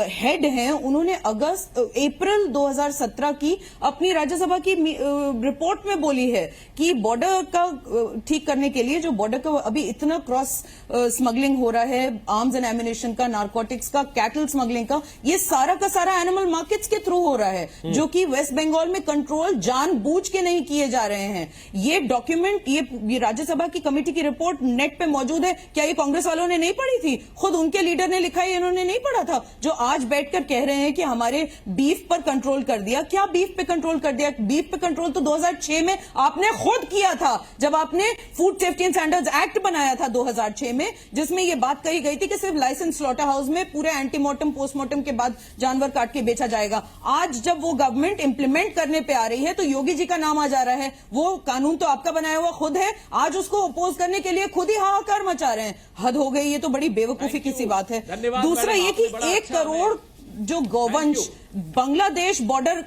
हेड हैं, उन्होंने अप्रैल 2017 की अपनी राज्यसभा की रिपोर्ट में बोली है कि बॉर्डर का ठीक करने के लिए, जो बॉर्डर का अभी इतना क्रॉस स्मगलिंग हो रहा है, आर्म्स एंड एमिनेशन का, नारकोटिक्स का, कैटल स्मगलिंग का, ये सारा का सारा एनिमल मार्केट्स के थ्रू हो रहा है, जो कि वेस्ट बंगाल में कंट्रोल जानबूझ के नहीं किए जा रहे हैं। ये डॉक्यूमेंट, ये राज्यसभा की कमेटी की रिपोर्ट नेट पे मौजूद है। क्या ये कांग्रेस वालों ने नहीं पढ़ी थी? खुद उनके लीडर ने लिखा है, इन्होंने नहीं पढ़ा था? जो आज बैठकर कह रहे हैं कि हमारे बीफ पर कंट्रोल कर दिया। क्या बीफ पे कंट्रोल कर दिया? बीफ पे कंट्रोल तो 2006 में आपने खुद किया था, जब आपने food safety and standards act बनाया था 2006 में, जिसमें यह बात कही गई थी कि सिर्फ लाइसेंस स्लॉटर हाउस में पूरे एंटीमोर्टम पोस्टमार्टम के बाद जानवर काट के बेचा जाएगा। आज जब वो गवर्नमेंट इंप्लीमेंट करने पे आ रही है तो योगी जी का नाम आ जा रहा है। वो कानून तो आपका बनाया हुआ खुद है, आज उसको अपोज करने के लिए खुद ही हाहाकार मचा रहे हैं। हद हो गई, ये तो बड़ी बेवकूफी की सी बात है। दूसरा ये कि 1 करोड़ जो गौवंश बांग्लादेश बॉर्डर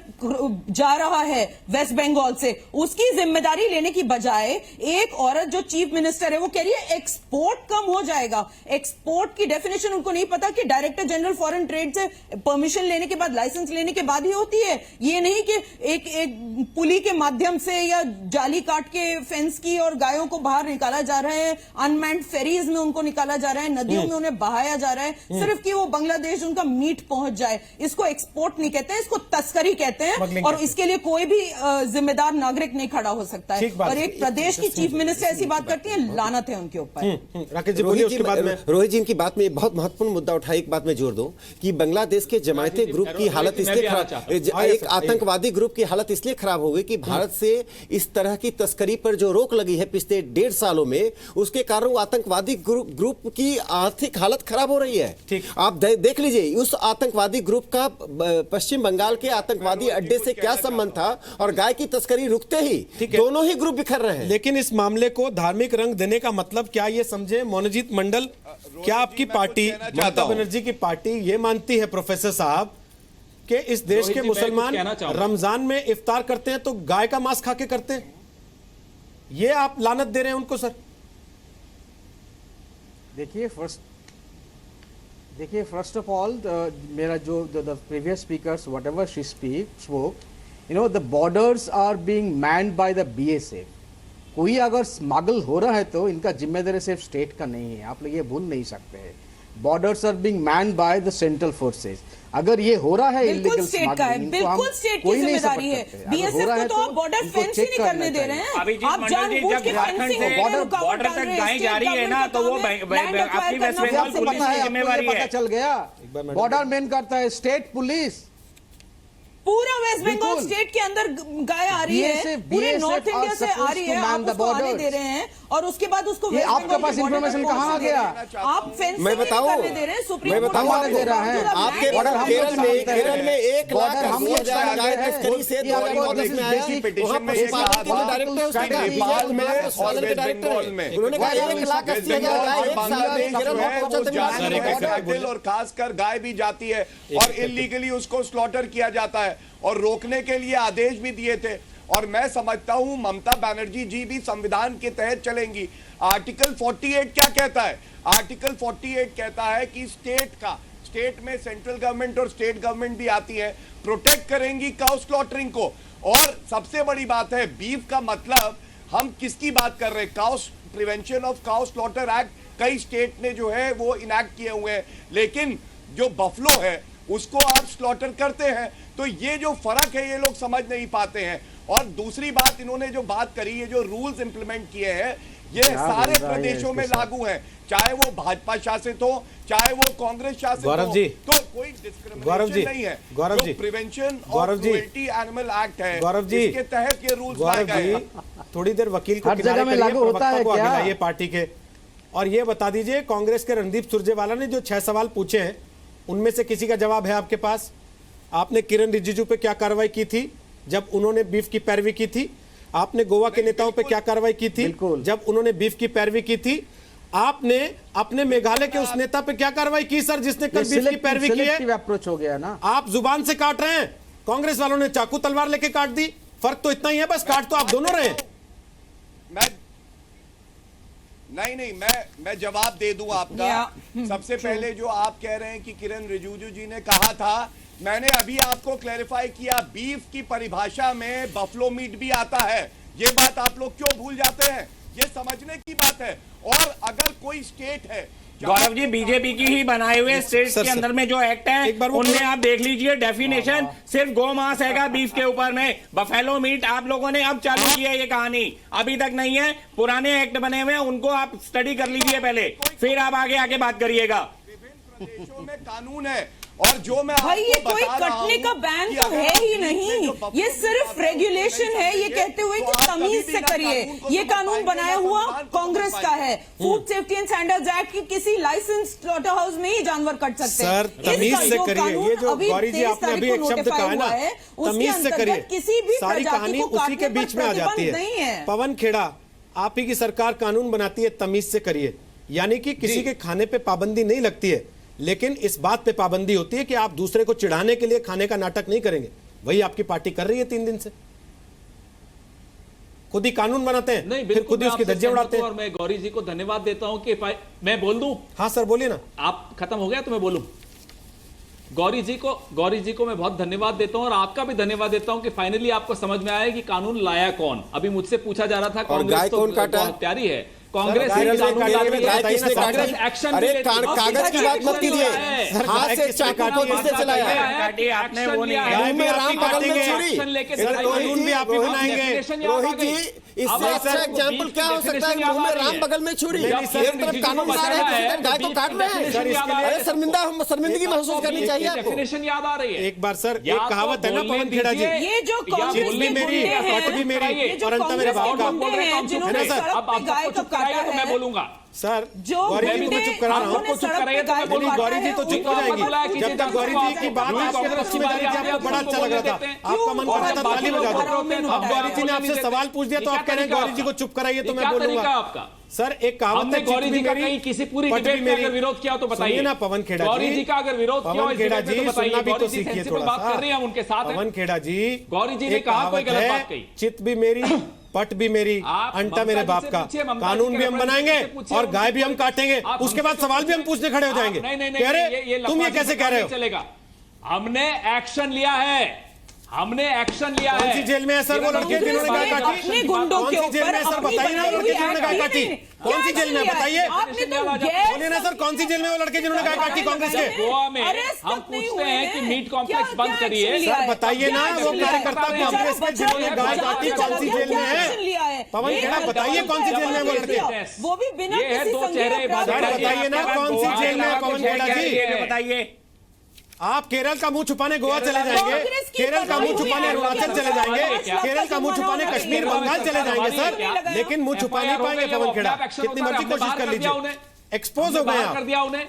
जा रहा है वेस्ट बंगाल से, उसकी जिम्मेदारी लेने की बजाय एक औरत जो चीफ मिनिस्टर है वो कह रही है एक्सपोर्ट कम हो जाएगा। एक्सपोर्ट की डेफिनेशन उनको नहीं पता कि डायरेक्टर जनरल फॉरेन ट्रेड से परमिशन लेने के बाद, लाइसेंस लेने के बाद ही होती है। ये नहीं कि एक पुली के माध्यम से या जाली काट के फेंस की और गायों को बाहर निकाला जा रहा है, अनमैन्ड फेरीज में उनको निकाला जा रहा है, नदियों में उन्हें बहाया जा रहा है, सिर्फ कि वो बांग्लादेश उनका मीट पहुंच जाए। इसको एक्सपोर्ट नहीं कहते हैं, इसको तस्करी कहते हैं, और इसके लिए कोई भी जिम्मेदार नागरिक नहीं खड़ा हो सकता है। और एक प्रदेश की चीफ मिनिस्टर ऐसी बात करती है, लानत है उनके ऊपर। राकेश जी बोलिए, उसके बाद में रोहित जी इनकी बात में बहुत महत्वपूर्ण मुद्दा उठाया। एक बात में जोर दूं कि बांग्लादेश के जमायती ग्रुप की हालत इसलिए खराब, एक आतंकवादी ग्रुप की हालत इसलिए खराब हो गई कि भारत से इस तरह की तस्करी पर जो रोक लगी है पिछले 1.5 सालों में, उसके कारण आतंकवादी ग्रुप की आर्थिक हालत खराब हो रही है। आप देख लीजिए उस आतंकवादी ग्रुप का पश्चिम बंगाल के आतंकवादी अड्डे से क्या संबंध था, और गाय की तस्करी रुकते ही दोनों ही ग्रुप बिखर रहे हैं। लेकिन इस मामले को धार्मिक रंग देने का मतलब क्या ये समझे मोनजीत मंडल, क्या आपकी पार्टी, ममता बनर्जी की पार्टी ये मानती है प्रोफेसर साहब कि इस देश के मुसलमान रमजान में इफ्तार करते हैं तो गाय का मांस खा के करते हैं? ये आप लानत दे रहे हैं उनको? सर देखिए फर्स्ट ऑफ ऑल मेरा जो the previous speakers whatever she spoke, the borders are being manned by the BSF। कोई अगर स्मगल हो रहा है तो इनका जिम्मेदारी सिर्फ स्टेट का नहीं है, आप लोग ये भूल नहीं सकते हैं। Borders are being manned by the central forces. अगर ये हो रहा है इलीगल स्मगलिंग, बिल्कुल स्टेट की जिम्मेदारी है। BSF को तो आप बॉर्डर फेंस ही नहीं करने दे रहे हैं। आप जानबूझ के फेंसिंग बॉर्डर तक गाय जा रही है ना, तो वो अपनी वेस्ट बंगाल पुलिस की जिम्मेवारी है। पता चल गया, बॉर्डर मैन करता है स्टेट पुलिस। पूरा वेस्ट बंगाल स्टेट के अंदर गाय आ रही है, पूरे नॉर्थ इंडिया से आ रही है, आप उसको आने दे रहे हैं, और उसके बाद उसको ये आपके पास इंफॉर्मेशन कहाँ आ गया? आप फेंस मैं बताऊं, करने दे रहे हैं, सुप्रीम कोर्ट दे रहा है। आपके केरल में 1,80,000 गाय तस्करी से पिटीशन में नेपाल में और वेस्ट बंगाल में उन्होंने कहा 1,80,000 और खासकर गाय भी जाती है और इलीगली उसको स्लॉटर किया जाता है, और रोकने के लिए आदेश भी दिए थे। और मैं समझता हूं ममता बनर्जी जी भी संविधान के तहत चलेंगी। आर्टिकल 48 क्या कहता है? आर्टिकल 48 कहता है कि स्टेट में सेंट्रल गवर्नमेंट और स्टेट गवर्नमेंट भी आती है, प्रोटेक्ट करेंगी काउ स्लॉटरिंग को। और सबसे बड़ी बात है, बीफ का मतलब हम किसकी बात कर रहे हैं? Cow prevention of cow slaughter act कई स्टेट ने जो है वो इनैक्ट किए हुए हैं, लेकिन जो बफलो है उसको आप स्लॉटर करते हैं। तो ये जो फर्क है ये लोग समझ नहीं पाते हैं। और दूसरी बात, इन्होंने जो बात करी, ये जो रूल्स इंप्लीमेंट किए हैं ये सारे प्रदेशों में लागू हैं, चाहे वो भाजपा शासित हो चाहे वो कांग्रेस शासित हो। गौरव जी, तो कोई डिस्क्रिमिनेशन नहीं है। Gaurav ji, prevention of cruelty animal act है, गौरव जी, इसके तहत ये रूल्स लाए गए हैं। थोड़ी देर वकील को हर जगह में लागू होता है क्या? ये पार्टी के, और ये बता दीजिए, कांग्रेस के रणदीप सुरजेवाला ने जो 6 सवाल पूछे हैं उनमें से किसी का जवाब है आपके पास? आपने किरण रिजिजू पे क्या कार्रवाई की थी जब उन्होंने बीफ की पैरवी की थी? आपने गोवा के नेताओं पे क्या कार्रवाई की थी जब उन्होंने बीफ की पैरवी की थी? आपने अपने मेघालय के उस नेता पे क्या कार्रवाई की सर जिसने कल बीफ की पैरवी की है? अप्रोच हो गया ना। आप जुबान से काट रहे हैं, कांग्रेस वालों ने चाकू तलवार लेके काट दी। फर्क तो इतना ही है, बस काट तो आप दोनों रहे हैं। नहीं, मैं जवाब दे दूं आपका। सबसे पहले जो आप कह रहे हैं कि किरण रिजिजू जी ने कहा था, मैंने अभी आपको क्लैरिफाई किया, बीफ की परिभाषा में बफलो मीट भी आता है। ये बात आप लोग क्यों भूल जाते हैं? ये समझने की बात है। और अगर कोई स्टेट है, गौरव जी, बीजेपी की ही बनाए हुए स्टेट्स के अंदर में जो एक्ट है उनमें आप देख लीजिए डेफिनेशन, सिर्फ गौ मांस हैगा बीफ के ऊपर में। बफेलो मीट आप लोगों ने अब चालू किया है, ये कहानी अभी तक नहीं है। पुराने एक्ट बने हुए हैं, उनको आप स्टडी कर लीजिए पहले, फिर आप आगे बात करिएगा। विभिन्न प्रदेशों में कानून है, और जो मैं भाई ये कोई कटने का बैन तो है ही नहीं, ये सिर्फ रेगुलेशन है। ये कहते हुए कि तमीज से करिए, ये कानून बनाया हुआ कांग्रेस का है। Food safety and standards act की किसी लाइसेंस स्लॉटर हाउस में ही जानवर कट सकते हैं। सर तमीज से करिए, ये जो गौरी जी आपने अभी एक शब्द कहा है ना, तमीज से करिए, किसी भी सारी कहानी उसी के बीच में आ जाती है। पवन खेड़ा, आप ही की सरकार कानून बनाती है, तमीज से करिए, यानी कि किसी के खाने पे पाबंदी नहीं लगती है, लेकिन इस बात पे पाबंदी होती है कि आप दूसरे को चिढ़ाने के लिए खाने का नाटक नहीं करेंगे। वही आपकी पार्टी कर रही है 3 दिन से, खुद ही कानून बनाते हैं, नहीं, फिर खुद ही उसकी धज्जियां उड़ाते हैं। और मैं गौरी जी को धन्यवाद देता हूं कि मैं बोल दूं। हाँ सर बोलिए ना। आप खत्म हो गया तो मैं बोलूं। गौरी जी को मैं बहुत धन्यवाद देता हूं, और आपका भी धन्यवाद देता हूं कि फाइनली आपको समझ में आया कि कानून लाया कौन। अभी मुझसे पूछा जा रहा था कांग्रेस तो हत्यारी है, कांग्रेस एक्शन। अरे कागज की बात मत कीजिए, हाथ से चाकू को किसने चलाया? आपने वो नहीं राम बगल में छुरी, कानून भी आप ही बनाएंगे। रोहित जी, इससे अच्छा एग्जाम्पल क्या हो सकता है? मुंह में राम बगल में छुरी, एक तरफ कानून ला रहे हैं, गाय को काट रहे हैं। अरे शर्मिंदगी महसूस करनी चाहिए आपको। डेफिनेशन याद आ रही है एक बार सर, एक कहावत है ना पवन खेड़ा जी, ये जो जीत भी मेरी पट भी मेरी और अंत मेरे बाप का, है ना सर? अब आपको चुप कराइए तो मैं बोलूंगा। सर गौरी जी को मैं चुप करा रहा हूँ, चुप कराइए तो मैं बोलूंगा। गौरी जी तो चुप हो जाएंगी। जब तक गौरी जी की बात आपके पक्ष में जा रही थी, आपको बड़ा अच्छा लग रहा था, आपका मन कर रहा था ताली बजा दो। अब गौरी जी ने आपसे सवाल पूछ दिया तो आप कह रहे हैं गौरी जी को चुप कराइए तो मैं बोलूंगा। सर एक कहावत है, गौरी जी का कहीं किसी पूरी डिबेट में अगर विरोध किया तो बताइए ना पवन खेड़ा जी। गौरी जी का अगर विरोध किया पवन खेड़ा जी सुनना भी तो सीखिए थोड़ा सा। बात कर रहे हैं हम उनके साथ। पवन खेड़ा जी, गौरी जी ने कहा कोई गलत बात कही, चित भी मेरी पट भी मेरी, अंटा मेरे बाप का, कानून भी हम बनाएंगे और गाय भी हम काटेंगे, उसके बाद सवाल भी हम पूछने खड़े हो जाएंगे। कह रहे तुम ये कैसे कह रहे हो? चलेगा, हमने एक्शन लिया है, हमने एक्शन लिया है। कौन सी जेल में है सर वो लड़के जिन्होंने गाय काटी? अपने गुंडों के कौन सी जेल में है सर बताइए ना, वो लड़के जिन्होंने गाय काटी कौन सी जेल में है बताइए? बोलिए ना सर, कौन सी जेल में वो लड़के जिन्होंने गाय काटी कांग्रेस के? गोवा में हम पूछते हैं कि मीट कॉम्प्लेक्स बंद करिए। सर बताइए ना, वो कार्यकर्ता कांग्रेस के जिन्होंने गाय काटी कौन सी जेल में है? पवन खेड़ा बताइए कौन सी जेल में है वो लड़के? वो भी बिना किसी दो चेहरे बताइए ना कौन सी जेल में है पवन खेड़ा जी? बताइए। आप केरल का मुंह छुपाने गोवा चले जाएंगे, केरल का मुंह छुपाने अरुणाचल चले जाएंगे, केरल का मुंह छुपाने कश्मीर बंगाल चले जाएंगे सर, लेकिन मुंह छुपा नहीं पाएंगे पवन खेड़ा, कितनी मर्जी कोशिश कर लीजिए, एक्सपोज हो गए आप। कर दिया उन्हें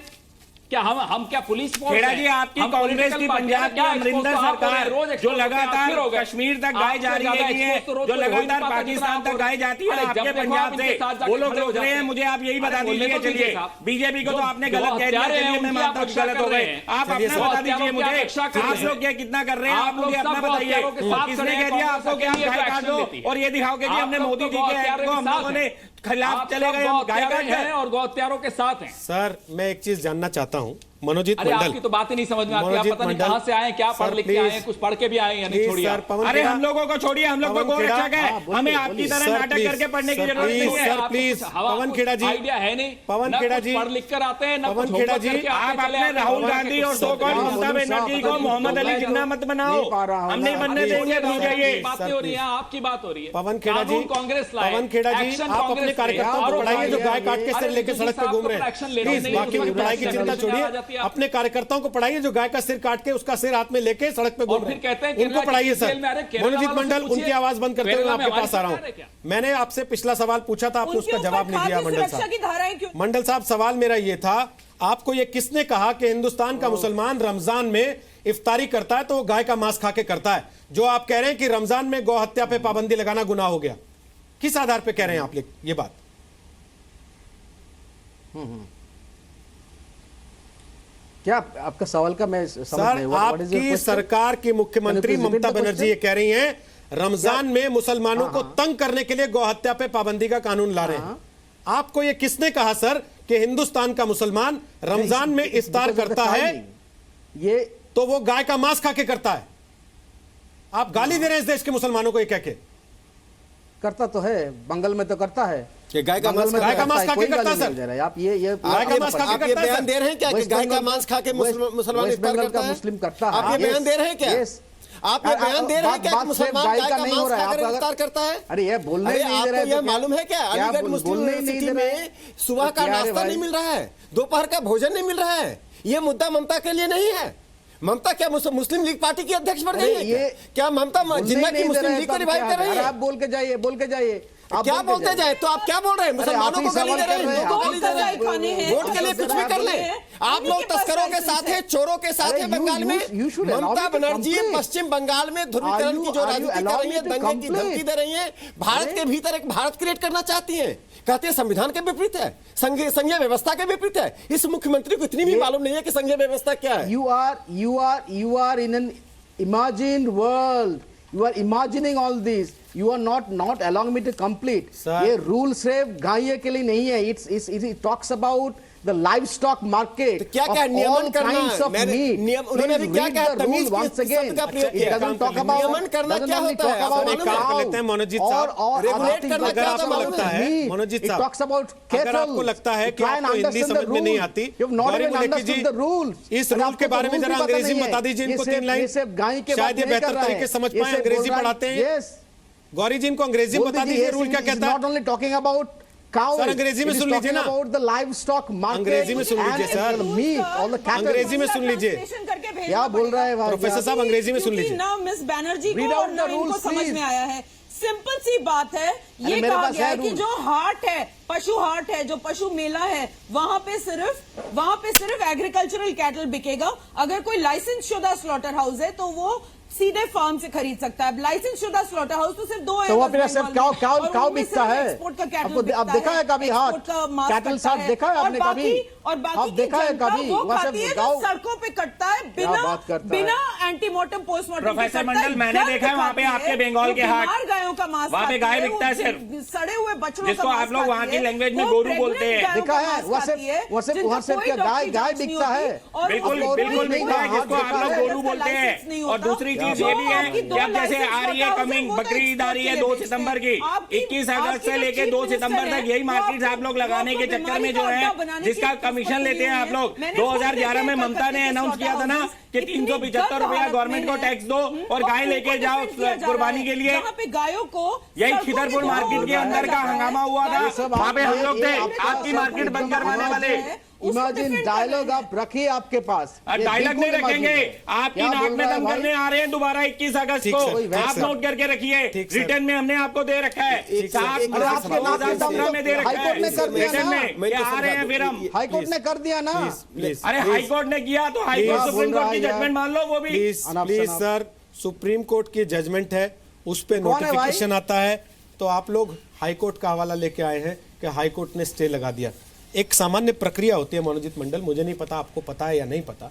क्या? हम क्या पुलिस फोर्स खेड़ा जी, आपकी कांग्रेस की पंजाब की अमरिंदर सरकार जो लगातार कश्मीर तक गाय जा रही है, जो लगातार पाकिस्तान तक गाय जाती है आपके पंजाब से, वो लोग रोक रहे हैं। मुझे आप यही बता दीजिए। चलिए बीजेपी को तो आपने गलत कह दिया, चलिए मैं मानता हूँ गलत हो गए। आप अपना बता दीजिए मुझे, आप लोग क्या कितना कर रहे हैं? आप मुझे अपना बताइए, किसने कह दिया आपको कि आप गाय काट दो और ये दिखाओ कि हमने मोदी जी के एक्ट को हम लोगों ने खिलाफ चले गए, हम गाय काट हैं और गौ हत्यारों के साथ हैं। सर मैं एक चीज जानना चाहता हूं, मनोजीत अरे मंडल, आपकी तो बात ही नहीं समझ में आती, आप मनोजीत पता नहीं मंडल, कहां से आए, क्या सर, पढ़ लिख के प्लीज, आए हैं, कुछ पढ़ के भी आए हैं या नहीं, प्लीज, छोड़िए सर, आप। पवन अरे खेड़ा, हम लोगों को छोड़िए, हम लोग को पवन खेड़ा, गोरक्षक है, हमें आपकी तरह सर, नाटक प्लीज, करके पढ़ने की सर, जरूरत नहीं प्लीज, है। Sir, please, Pawan Khera ji, idea है नहीं, पवन ना खेड़ा कुछ जी, पढ़ लिख कर आते हैं, ना पवन कुछ खेड़ा होमवर्क जी, करके आते आप चले अपने आते हैं। राहुल गांधी और सो कॉल्ड ममता बनर्जी को मोहम्मद अली जिन्ना मत बनाओ, हम नहीं बनने देंगे, भूल जाइए। बातें हो रही है, आपकी बात हो रही है। पवन खेड़ा जी, कांग्रेस लाए, पवन खेड़ा जी, एक्शन आप कांग्रेस अपने कार्यकर्ताओं को ले, पढ़ाइए जो और गाय काट के सिर अरे लेके सड़क पे साहब घूम तो रहे एक्शन हैं। ले रहे प्लीज, नहीं, बाकी की पढ़ाई की चिंता छोड़िए, अपने कार्यकर्ताओं को पढ़ाइए जो गाय का सिर काट के उसका सिर हाथ में लेके सड़क पे घूम रहे हैं, उनको पढ़ाइए सर। मनोजीत मंडल, उनकी आवाज बंद करते हुए मैं आपके पास आ रहा हूं। मैंने आपसे पिछला सवाल पूछा था, आपने उसका जवाब नहीं दिया मंडल साहब। मंडल साहब, सवाल मेरा ये था, आपको ये किसने कहा कि हिंदुस्तान का मुसलमान रमजान में इफ्तारी करता है तो वो गाय का मांस खा के करता है? जो आप कह रहे हैं कि रमजान में गौ हत्या पे पाबंदी लगाना गुनाह हो गया, किस आधार पे कह रहे हैं आप ये बात? क्या आपका सवाल का मैं समझ सर, नहीं, what is your आपकी question? सरकार की मुख्यमंत्री Can you please repeat Mamata the Banerjee ये question? कह रही हैं रमजान में मुसलमानों को हाँ। तंग करने के लिए गौ हत्या पे पाबंदी का कानून ला रहे हैं। आपको ये किसने कहा सर कि हिंदुस्तान का मुसलमान रमजान में इफ्तार करता है ये तो वो गाय का मांस खा के करता है? आप गाली दे रहे हैं इस देश के मुसलमानों को ये कह के। करता तो है, बंगाल में तो करता है कि गाय का मांस गाय का मांस खा के करता है सर? आप ये गाय का मांस खा के आप ये करता है बयान सर? दे रहे हैं क्या कि गाय का मांस खा के मुसलमान इफ्तार करता है? मुस्लिम करता है। आप ये बयान दे रहे हैं क्या? आप ये बयान दे रहे हैं क्या कि मुसलमान गाय का नहीं हो मांस रहा है? खाकर आप इफ्तार करता है? अरे ये बोलने अरे नहीं दे रहे आपको ये मालूम है क्या, अलीगढ़ मुस्लिम यूनिवर्सिटी में सुबह का नाश्ता नहीं मिल रहा है, दोपहर का भोजन नहीं मिल रहा है? ये मुद्दा ममता के लिए नहीं है। ममता क्या मुस्लिम लीग पार्टी की अध्यक्ष बन गई है? ये क्या ममता जिन्ना की मुस्लिम लीग को रिवाइव कर रही है? आप बोल के जाइए क्या बोलते जाए? तो आप क्या बोल रहे हैं? मुसलमानों को गाली दे रहे हैं, हिंदुओं को गाली दे रहे हैं, वोट के लिए कुछ भी कर ले। आप लोग तस्करों के साथ हैं, चोरों के साथ हैं बंगाल में। ममता बनर्जी पश्चिम बंगाल में ध्रुवीकरण की जो राजनीति कर रही है, दंगे की धमकी दे रही है, भारत के भीतर एक भारत क्रिएट करना चाहती है, कहते हैं संविधान के विपरीत है, संघीय व्यवस्था के विपरीत है। इस मुख्यमंत्री को इतनी भी मालूम नहीं है कि संघीय व्यवस्था क्या है। You are in an imagined world. You are imagining all this. You are not allowing me to complete. ये रूल सिर्फ गाय के लिए नहीं है. It talks about the livestock market. क्या क्या नियमन करना है? नियम उन्होंने भी क्या कहा? तमीज once again. It doesn't talk about नियमन करना क्या होता है? एक काम कर लेते हैं मनोजीत साहब, रेगुलेट करना क्या अगर आपको लगता है मनोजीत साहब, It talks about अगर आपको लगता है कि आपको हिंदी समझ में नहीं आती, गौरी मुलेकी जी इस रूल के बारे में जरा अंग्रेजी में बता दीजिए इनको 3 लाइन, शायद ये बेहतर तरीके समझ पाए। अंग्रेजी पढ़ाते हैं गौरी जी, इनको अंग्रेजी में बता दीजिए रूल क्या कहता है। Not only talking about cows, sir अंग्रेजी में सुन लीजिए ना, about the livestock market, अंग्रेजी में सुन लीजिए sir, meat, all the cattle. अंग्रेजी में सुन लीजिए, क्या बोल रहा है प्रोफेसर साहब, अंग्रेजी में सुन लीजिए। ना मिस बैनर्जी Read को out और ना the इनको rules, समझ please. में आया है। सिंपल सी बात है, ये मेरे कहा पास गया है है कि rule. जो हाट है, पशु हाट है, जो पशु मेला है, वहां पे सिर्फ एग्रीकल्चरल कैटल बिकेगा। अगर कोई लाइसेंस शुदा स्लॉटर हाउस है तो वो सीधे फार्म से खरीद सकता है। लाइसेंस शुदा स्लॉटर हाउस तो सिर्फ 2 तो वहाँ पे सिर्फ काउ बिकता है। आप देखा है कभी हाट कैटल साथ देखा है आपने कभी? और बाकी आप देखा है कभी? वो खाती है जो सड़कों पे कटता है बिना एंटीमोर्टम पोस्टमार्टम। प्रोफेसर मंडल, मैंने देखा है वहाँ पे आपके बंगाल के हाट, गायों का मांस, वहाँ पे गाय बिकता है सिर्फ, सड़े हुए बच्चों जिसको आप लोग वहाँ की लैंग्वेज में गोरू बोलते हैं। देखा है वहाँ से क्या गाय बिकता है? बिल्कुल बिकता है, जिसको आप लोग गोरू बोलते हैं। और दूसरी चीज ये भी है कि अब जैसे आ रही है कमिंग बकरी ईद आ रही है 2 सितंबर की, 21 अगस्त से लेके 2 सितंबर तक यही मार्केट आप लोग लगाने के चक्कर में जो है जिसका कमीशन लेते हैं आप लोग। 2011 में ममता ने अनाउंस किया था ना कि 375 रुपया गवर्नमेंट को टैक्स दो और गाय लेके जाओ कुर्बानी के लिए। गायों को यही खिदरपुर मार्केट के अंदर का हंगामा हुआ था, वहाँ पे हम लोग थे आपकी मार्केट बंद करवाने वाले। इमेजिन डायलॉग आप रखिए आपके पास। डायलॉग नहीं रखेंगे, आपकी नाक में दम करने आ रहे हैं दोबारा 21 अगस्त को, आप नोट करके रखिए। रिटर्न में हमने आपको दे रखा है, 2017 में दे रखा है रिटर्न में, आ रहे हैं फिर हम। हाईकोर्ट ने कर दिया ना। अरे हाईकोर्ट ने किया तो हाईकोर्ट सुप्रीम कोर्ट की जजमेंट मान लो वो भी। प्लीज सर, सुप्रीम कोर्ट की जजमेंट है, उस पर नोटिफिकेशन आता है तो आप लोग हाईकोर्ट का हवाला लेके आए हैं कि हाईकोर्ट ने स्टे लगा दिया। एक सामान्य प्रक्रिया होती है मनोजीत मंडल, मुझे नहीं पता आपको पता है या नहीं पता,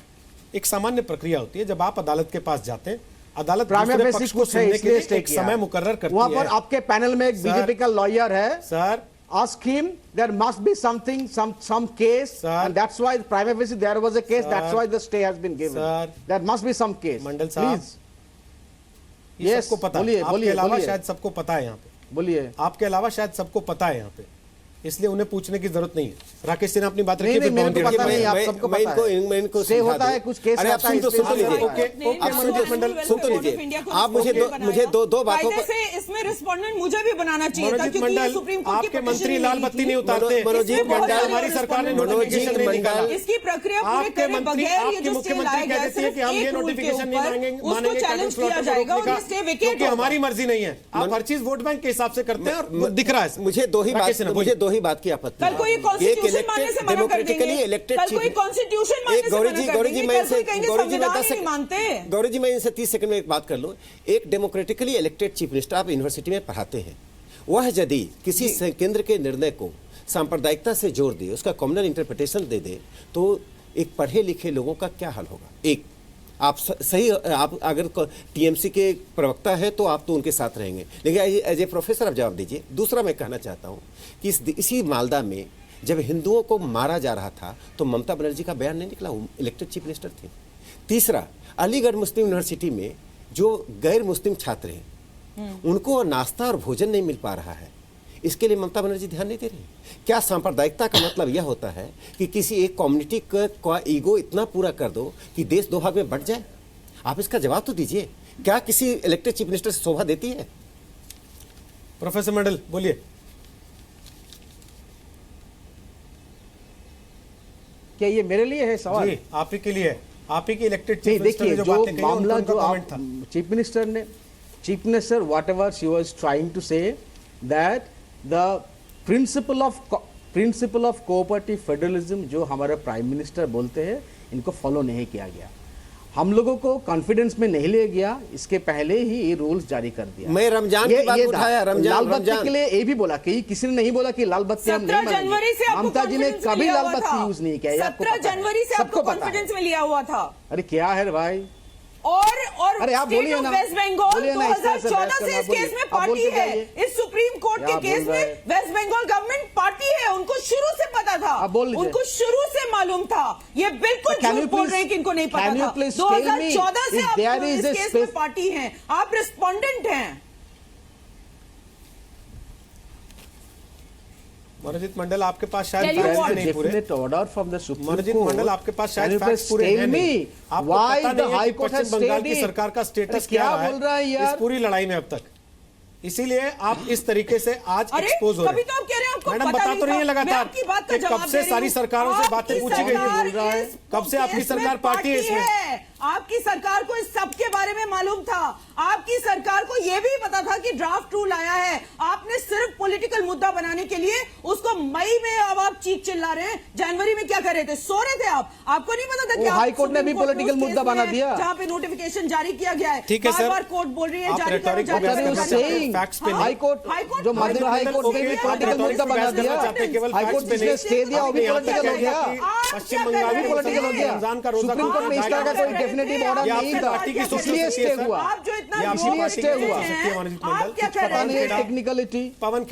एक सामान्य प्रक्रिया होती है जब आप अदालत के पास जाते हैं, अदालत दूसरे पक्ष को सुनने के लिए एक समय मुकर्रर करती है। वहां पर आपके पैनल में एक बीजेपी का लॉयर है sir, ask him. There must be something, some case, and that's why prima facie there was a case. That's why the stay has been given. Sir, there must be some case. मंडल साहब, Please. ये Yes, सबको पता है। बोलिए, आपके बोलिए, अलावा बोलिए। शायद सबको पता है यहाँ पे। बोलिए। आपके अलावा शायद सबको पता है यहाँ पे, इसलिए उन्हें पूछने की जरूरत नहीं है। राकेश सिंह ने अपनी बात रखी। नहीं, मेरे को पता नहीं, आप सबको पता है। इनको स्टे होता है, कुछ केस अरे आप आता है, सुन तो इसलिए लीजिए। ओके, मनोजीत मंडल सुन तो लीजिए। आप मुझे दो बातों कायदे से इसमें रिस्पोंडेंट मुझे भी बनाना चाहिए था, मनोजीत क्योंकि ये मंडल, सुप्रीम कोर्ट की आपके petition मंत्री ही लाल नहीं बत्ती थी। नहीं उतारते। मनोजीत मंडल, हमारी सरकार ने नोटिफिकेशन नहीं निकाला। इसकी प्रक्रिया पूरे करे बगैर ये आपके जो स्टे मुख्यमंत्री लाया कह गया देती है कि हम ये नोटिफिकेशन नहीं मानेंगे, उसको चैलेंज किया जाएगा और ये स्टे वेकेट क्योंकि हमारी मर्जी नहीं है। आप हर चीज वोट बैंक के हिसाब से करते हैं और दिख रहा है। मुझे दो ही बात की आपत्ति कल कोई कॉन्स्टिट्यूशन मानने से मना कर देंगे, कल कोई कॉन्स्टिट्यूशन मानने से मना कर देंगे, कल कोई कहेंगे संविधान ही नहीं मानते। गौरी जी, मैं इनसे 30 सेकंड में एक बात कर लूं। एक डेमोक्रेटिकली इलेक्टेड चीफ मिनिस्टर आप यूनिवर्सिटी में पढ़ाते हैं, वह यदि किसी केंद्र के निर्णय को सांप्रदायिकता से जोड़ दे, उसका कॉमनल इंटरप्रिटेशन दे दे, तो एक पढ़े लिखे लोगों का क्या हाल होगा। एक आप सही, आप अगर टीएमसी के प्रवक्ता है तो आप तो उनके साथ रहेंगे, लेकिन एज ए प्रोफेसर आप जवाब दीजिए। दूसरा मैं कहना चाहता हूँ कि इसी मालदा में जब हिंदुओं को मारा जा रहा था तो ममता बनर्जी का बयान नहीं निकला, वो इलेक्टेड चीफ मिनिस्टर थे। तीसरा, अलीगढ़ मुस्लिम यूनिवर्सिटी में जो गैर मुस्लिम छात्र हैं उनको नाश्ता और भोजन नहीं मिल पा रहा है, इसके लिए ममता बनर्जी ध्यान नहीं दे रही। क्या सांप्रदायिकता का मतलब यह होता है कि किसी एक कम्युनिटी का ईगो इतना पूरा कर दो कि देश दो भाग में बंट जाए? आप इसका जवाब तो दीजिए। क्या किसी इलेक्टेड चीफ मिनिस्टर से शोभा देती है? प्रोफेसर मंडल बोलिए। क्या ये मेरे लिए है सवाल? जी, आप ही के लिए है। आप ही की इलेक्टेड चीफ नहीं, मिनिस्टर देखिए ने जो जो बातें कही मामला उनका जो कमेंट था। Chief minister whatever she was trying to say that the principle of cooperative federalism जो हमारा प्राइम मिनिस्टर बोलते हैं, इनको फॉलो नहीं किया गया। हम लोगों को कॉन्फिडेंस में नहीं ले गया, इसके पहले ही ये रूल्स जारी कर दिया। मैं रमजान की बात उठाया, लाल बत्ती के लिए ये भी बोला कि किसी ने नहीं बोला कि लाल बत्ती हम नहीं मानेंगे। ममता जी ने कभी लाल बत्ती यूज नहीं किया, 17 जनवरी से आपको कॉन्फिडेंस में लिया हुआ था। अरे क्या है भाई, और अरे आप बोलिए ना, वेस्ट बंगाल बोलिए ना, 2014 से इस केस में पार्टी है। इस सुप्रीम कोर्ट के केस में वेस्ट बंगाल गवर्नमेंट पार्टी है, उनको शुरू से पता था, उनको शुरू से मालूम था। ये बिल्कुल झूठ बोल रहे हैं कि इनको नहीं पता था। 2014 से आप इस केस में पार्टी हैं, आप रिस्पोंडेंट हैं। मनोजीत मंडल, आपके पास शायद फैक्ट्स नहीं पूरे। मनोजीत मंडल, आपके पास शायद फैक्ट्स पूरे हैं नहीं। आपको पता नहीं है कि पश्चिम बंगाल की सरकार का स्टेटस क्या है इस पूरी लड़ाई में अब तक। इसीलिए आप इस तरीके से आज एक्सपोज हो रहे हैं। तो आप कह रहे हैं आपको मैडम, बता तो रही है लगातार कि कब से सारी सरकारों से बातें पूछी गई थी, कब से आपकी सरकार पार्टी है इसमें। आपकी सरकार को इस सब के बारे में मालूम था। आपकी सरकार को यह भी पता था कि ड्राफ्ट रूल आया है। आपने सिर्फ पॉलिटिकल मुद्दा बनाने के लिए उसको मई में अब आप चीख चिल्ला रहे हैं। जनवरी में क्या कर रहे थे? सो रहे थे आप। आपको नहीं पता था कि हाई कोर्ट ने भी पॉलिटिकल मुद्दा बना दिया, जहां पे नोटिफिकेशन जारी किया गया है। ठीक है सर, बार कोर्ट बोल रही है जारी करो, हाई कोर्ट जो मद्रास हाई कोर्ट ने भी पॉलिटिकल मुद्दा बना दिया। हाई कोर्ट जिसने स्टे दिया वो भी पॉलिटिकल हो गया, पश्चिम बंगाल भी पॉलिटिकल हो गया। रमजान का रोजा सुप्रीम कोर्ट में इस तरह का कोई डेफिनेटिव ऑर्डर नहीं था, इसलिए स्टे हुआ। इसलिए स्टे हुआ। पता नहीं टेक्निकलिटी। पवन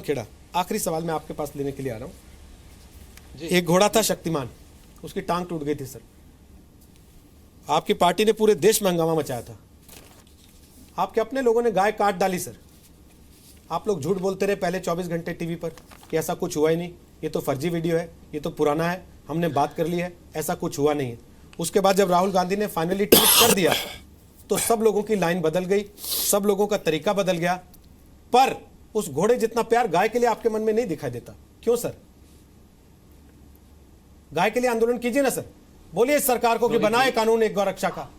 खेड़ा, आखिरी सवाल मैं आपके पास लेने के लिए आ रहा हूं। एक घोड़ा था शक्तिमान, उसकी टांग टूट गई थी सर। आपकी पार्टी ने पूरे देश में हंगामा मचाया था। आपके अपने लोगों ने गाय काट डाली सर। आप लोग झूठ बोलते रहे पहले 24 घंटे टीवी पर कि ऐसा कुछ हुआ ही नहीं, ये तो फर्जी वीडियो है, ये तो पुराना है, हमने बात कर ली है, ऐसा कुछ हुआ नहीं है। उसके बाद जब राहुल गांधी ने फाइनली ट्वीट कर दिया तो सब लोगों की लाइन बदल गई, सब लोगों का तरीका बदल गया। पर उस घोड़े जितना प्यार गाय के लिए आपके मन में नहीं दिखाई देता। क्यों सर? गाय के लिए आंदोलन कीजिए ना सर। बोलिए सरकार को कि बनाए कानून एक गौरक्षा का,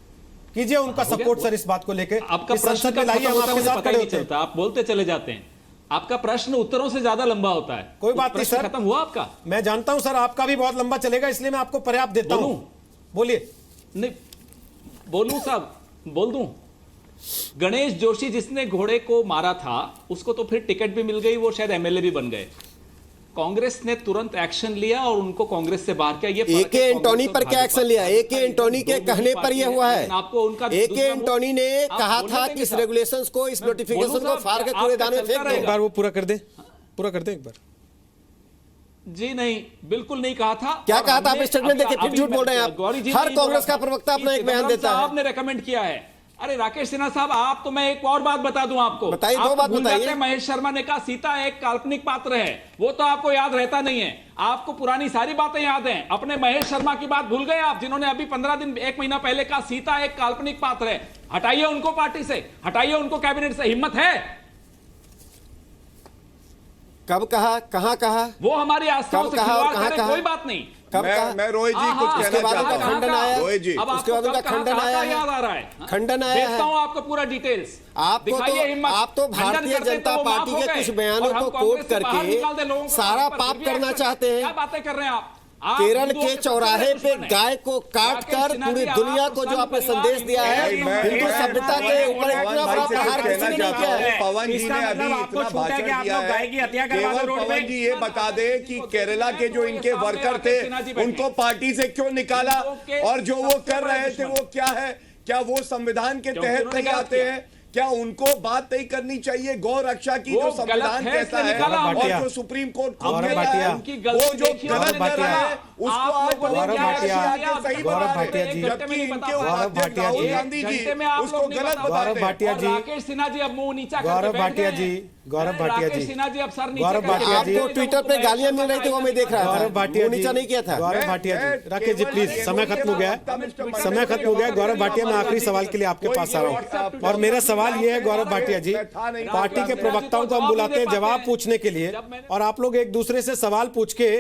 कीजिए उनका सपोर्ट सर इस बात को लेकर। आपका प्रश्न का लाइए, हम आपके साथ खड़े होते हैं। आप बोलते चले जाते हैं, आपका प्रश्न उत्तरों से ज्यादा लंबा होता है। कोई बात नहीं सर, खत्म हुआ आपका? मैं जानता हूं सर, आपका भी बहुत लंबा चलेगा, इसलिए मैं आपको पर्याप्त देता हूं। बोलिए। नहीं बोलूं साहब, बोल दूं। गणेश जोशी जिसने घोड़े को मारा था उसको तो फिर टिकट भी मिल गई, वो शायद एमएलए भी बन गए। कांग्रेस ने तुरंत एक्शन लिया और उनको कांग्रेस से बाहर किया। ये एके एंटोनी पर क्या एक्शन लिया? एके एंटोनी के कहने पर यह हुआ है। आपको उनका एके एंटोनी ने कहा था कि इस रेगुलेशंस को, इस नोटिफिकेशन को फाड़ के कूड़ेदान में फेंक दो। एक बार वो पूरा कर दे। पूरा कर दें एक बार। जी नहीं, बिल्कुल नहीं कहा था। क्या और कहा था आप हमने स्टेटमेंट देखिए, फिर अभी झूठ बोल रहे हैं आप। गौरी जी हर नहीं कांग्रेस बोला का प्रवक्ता अपना कि एक बयान देता है। आपने रेकमेंड किया है। अरे राकेश सिन्हा साहब, आप तो, मैं एक और बात बता दूं आपको, बताइए, दो आप बात भूल बताइए। जाते हैं, महेश शर्मा ने कहा सीता एक काल्पनिक पात्र है, वो तो आपको याद रहता नहीं है। आपको पुरानी सारी बातें याद हैं, अपने महेश शर्मा की बात भूल गए आप, जिन्होंने अभी 15 दिन 1 महीना पहले कहा सीता एक काल्पनिक पात्र है। हटाइए उनको पार्टी से, हटाइए उनको कैबिनेट से। हिम्मत है? कब कहा, कहां कहा? वो हमारी आस्थाओं से खिलवाड़ करे, कोई बात नहीं। मैं रोहित जी कुछ उसके बाद उनका खंडन आया, रोहित जी उसके बाद उनका खंडन आया, याद आ रहा है, खंडन आया देखता हूं आपको पूरा डिटेल्स। आप तो भारतीय जनता पार्टी के कुछ बयानों को कोट करके सारा पाप करना चाहते हैं। क्या बातें कर रहे हैं आप? केरल के चौराहे पे गाय को काटकर पूरी दुनिया को जो आपने संदेश दिया है, हिंदू सभ्यता के ऊपर इतना बड़ा प्रहार किसी ने नहीं किया है। पवन जी ने अभी इतना भाषण दिया है, केवल पवन जी ये बता दे कि केरला के जो इनके वर्कर थे उनको पार्टी से क्यों निकाला, और जो वो कर रहे थे वो क्या है? क्या वो संविधान के तहत नहीं आते हैं? क्या उनको बात नहीं करनी चाहिए गौ रक्षा की, जो संविधान कहता है और जो सुप्रीम कोर्ट खुद कहता है? वो जो गलत कर रहा है उसको आप सही बता रहे हैं, जबकि इनके अध्यक्ष राहुल गांधी जी उसको गलत बताते हैं। राकेश सिन्हा जी अब मुंह नीचा गौरव भाटिया जी, गौरव भाटिया जी, सिन्हा जी अब सर नीचे, गौरव भाटिया जी, आपको ट्विटर पे गालियां मिल रही थी, वो मैं देख रहा था। गौरव भाटिया जी, नीचा नहीं किया था। गौरव भाटिया जी, राकेश जी प्लीज, समय खत्म हो गया है, समय खत्म हो गया है। गौरव भाटिया, मैं आखिरी सवाल के लिए आपके पास आ रहा हूं, और मेरा सवाल ये है गौरव भाटिया जी, पार्टी के प्रवक्ताओं को हम बुलाते हैं जवाब पूछने के लिए, और आप लोग एक दूसरे से सवाल पूछ के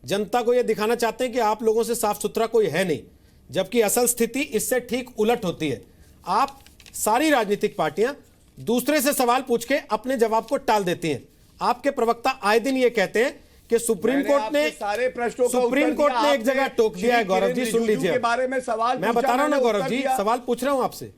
जनता को यह दिखाना चाहते हैं कि आप लोगों से साफ सुथरा कोई है नहीं, जबकि असल स्थिति इससे ठीक उलट होती है। आप सारी राजनीतिक पार्टियां दूसरे से सवाल पूछ के अपने जवाब को टाल देती हैं। आपके प्रवक्ता आए दिन ये कहते हैं कि सुप्रीम कोर्ट ने सारे प्रश्नों का सुप्रीम कोर्ट ने एक जगह टोक दिया है। गौरव जी सुन लीजिए, के बारे में सवाल मैं बता रहा हूं ना गौरव जी, सवाल पूछ रहा हूं आपसे।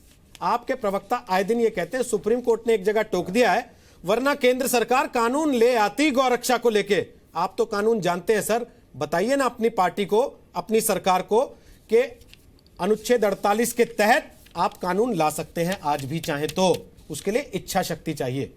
आपके प्रवक्ता आए दिन ये कहते हैं सुप्रीम कोर्ट ने एक जगह टोक दिया है, वरना केंद्र सरकार कानून ले आती गौरक्षा को लेके। आप तो कानून जानते हैं सर, बताइए ना अपनी पार्टी को, अपनी सरकार को, कि अनुच्छेद 48 के तहत आप कानून ला सकते हैं आज भी चाहे तो, उसके लिए इच्छा शक्ति चाहिए,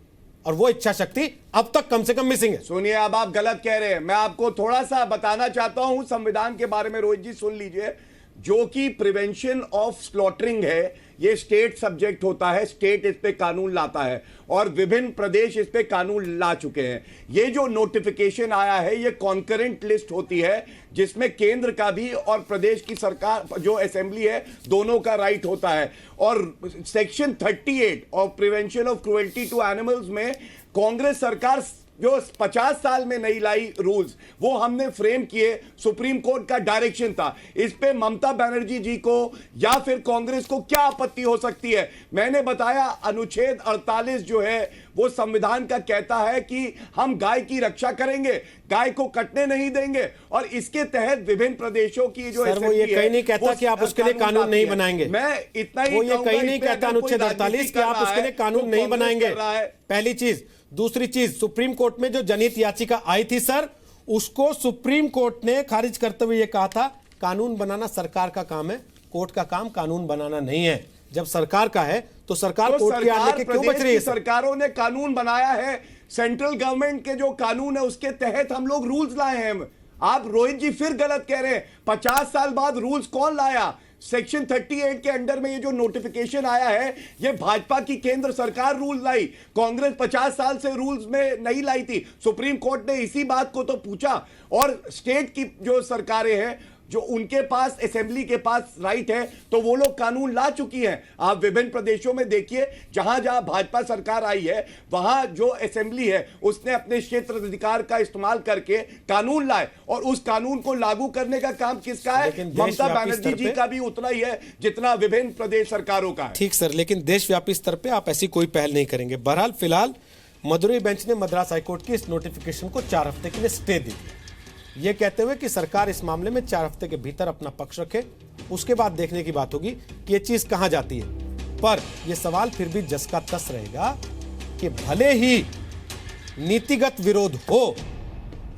और वो इच्छा शक्ति अब तक कम से कम मिसिंग है। सुनिए, अब आप गलत कह रहे हैं। मैं आपको थोड़ा सा बताना चाहता हूं संविधान के बारे में। रोहित जी सुन लीजिए, जो कि प्रिवेंशन ऑफ स्लॉटरिंग है, ये स्टेट सब्जेक्ट होता है, स्टेट इस पे कानून लाता है, और विभिन्न प्रदेश इस पे कानून ला चुके हैं। ये जो नोटिफिकेशन आया है, ये कॉन्करेंट लिस्ट होती है, जिसमें केंद्र का भी और प्रदेश की सरकार जो असेंबली है, दोनों का राइट होता है। और section 38 of prevention of cruelty to animals में कांग्रेस सरकार जो 50 साल में नहीं लाई रूल्स, वो हमने फ्रेम किए, सुप्रीम कोर्ट का डायरेक्शन था। इस पे ममता बनर्जी जी को या फिर कांग्रेस को क्या आपत्ति हो सकती है? मैंने बताया, अनुच्छेद 48 जो है वो संविधान का कहता है कि हम गाय की रक्षा करेंगे, गाय को कटने नहीं देंगे, और इसके तहत विभिन्न प्रदेशों की जो सर वो ये कहीं नहीं कहता कि आप उसके लिए कानून नहीं बनाएंगे। मैं इतना ही वो ये कहीं नहीं कहता अनुच्छेद 48 कि आप उसके लिए कानून नहीं बनाएंगे, पहली चीज। दूसरी चीज, सुप्रीम कोर्ट में जो जनहित याचिका आई थी सर, उसको सुप्रीम कोर्ट ने खारिज करते हुए ये कहा था कानून बनाना सरकार का काम है, कोर्ट का काम कानून बनाना नहीं है। जब सरकार का है तो सरकार कोर्ट के आने के क्यों बच रही है? सरकारों ने कानून बनाया है, सेंट्रल गवर्नमेंट के जो कानून है उसके तहत हम लोग रूल्स लाए हैं। आप रोहित जी फिर गलत कह रहे हैं। 50 साल बाद रूल्स कौन लाया? सेक्शन 38 के अंडर में ये जो नोटिफिकेशन आया है, ये भाजपा की केंद्र सरकार रूल लाई। कांग्रेस 50 साल से रूल्स में नहीं लाई थी। सुप्रीम कोर्ट ने इसी बात को तो पूछा, और स्टेट की जो सरकारें हैं, जो उनके पास असेंबली के पास राइट है, तो वो लोग कानून ला चुकी हैं। आप विभिन्न प्रदेशों में देखिए, जहां जहां भाजपा सरकार आई है, वहां जो असेंबली है उसने अपने क्षेत्र अधिकार का इस्तेमाल करके कानून लाए, और उस कानून को लागू करने का काम किसका है? ममता बनर्जी जी का भी उतना ही है जितना विभिन्न प्रदेश सरकारों का है। ठीक सर, लेकिन देशव्यापी स्तर पर आप ऐसी कोई पहल नहीं करेंगे। बहरहाल फिलहाल मदुरई बेंच ने मद्रास हाईकोर्ट की इस नोटिफिकेशन को 4 हफ्ते के लिए स्टे दी, ये कहते हुए कि सरकार इस मामले में 4 हफ्ते के भीतर अपना पक्ष रखे, उसके बाद देखने की बात होगी कि ये चीज कहां जाती है। पर यह सवाल फिर भी जस का तस रहेगा कि भले ही नीतिगत विरोध हो,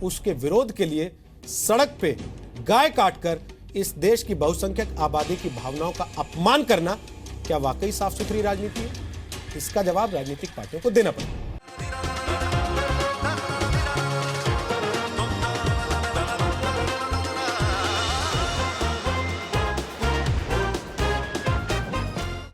उसके विरोध के लिए सड़क पे गाय काटकर इस देश की बहुसंख्यक आबादी की भावनाओं का अपमान करना क्या वाकई साफ सुथरी राजनीति है? इसका जवाब राजनीतिक पार्टियों को देना पड़ेगा।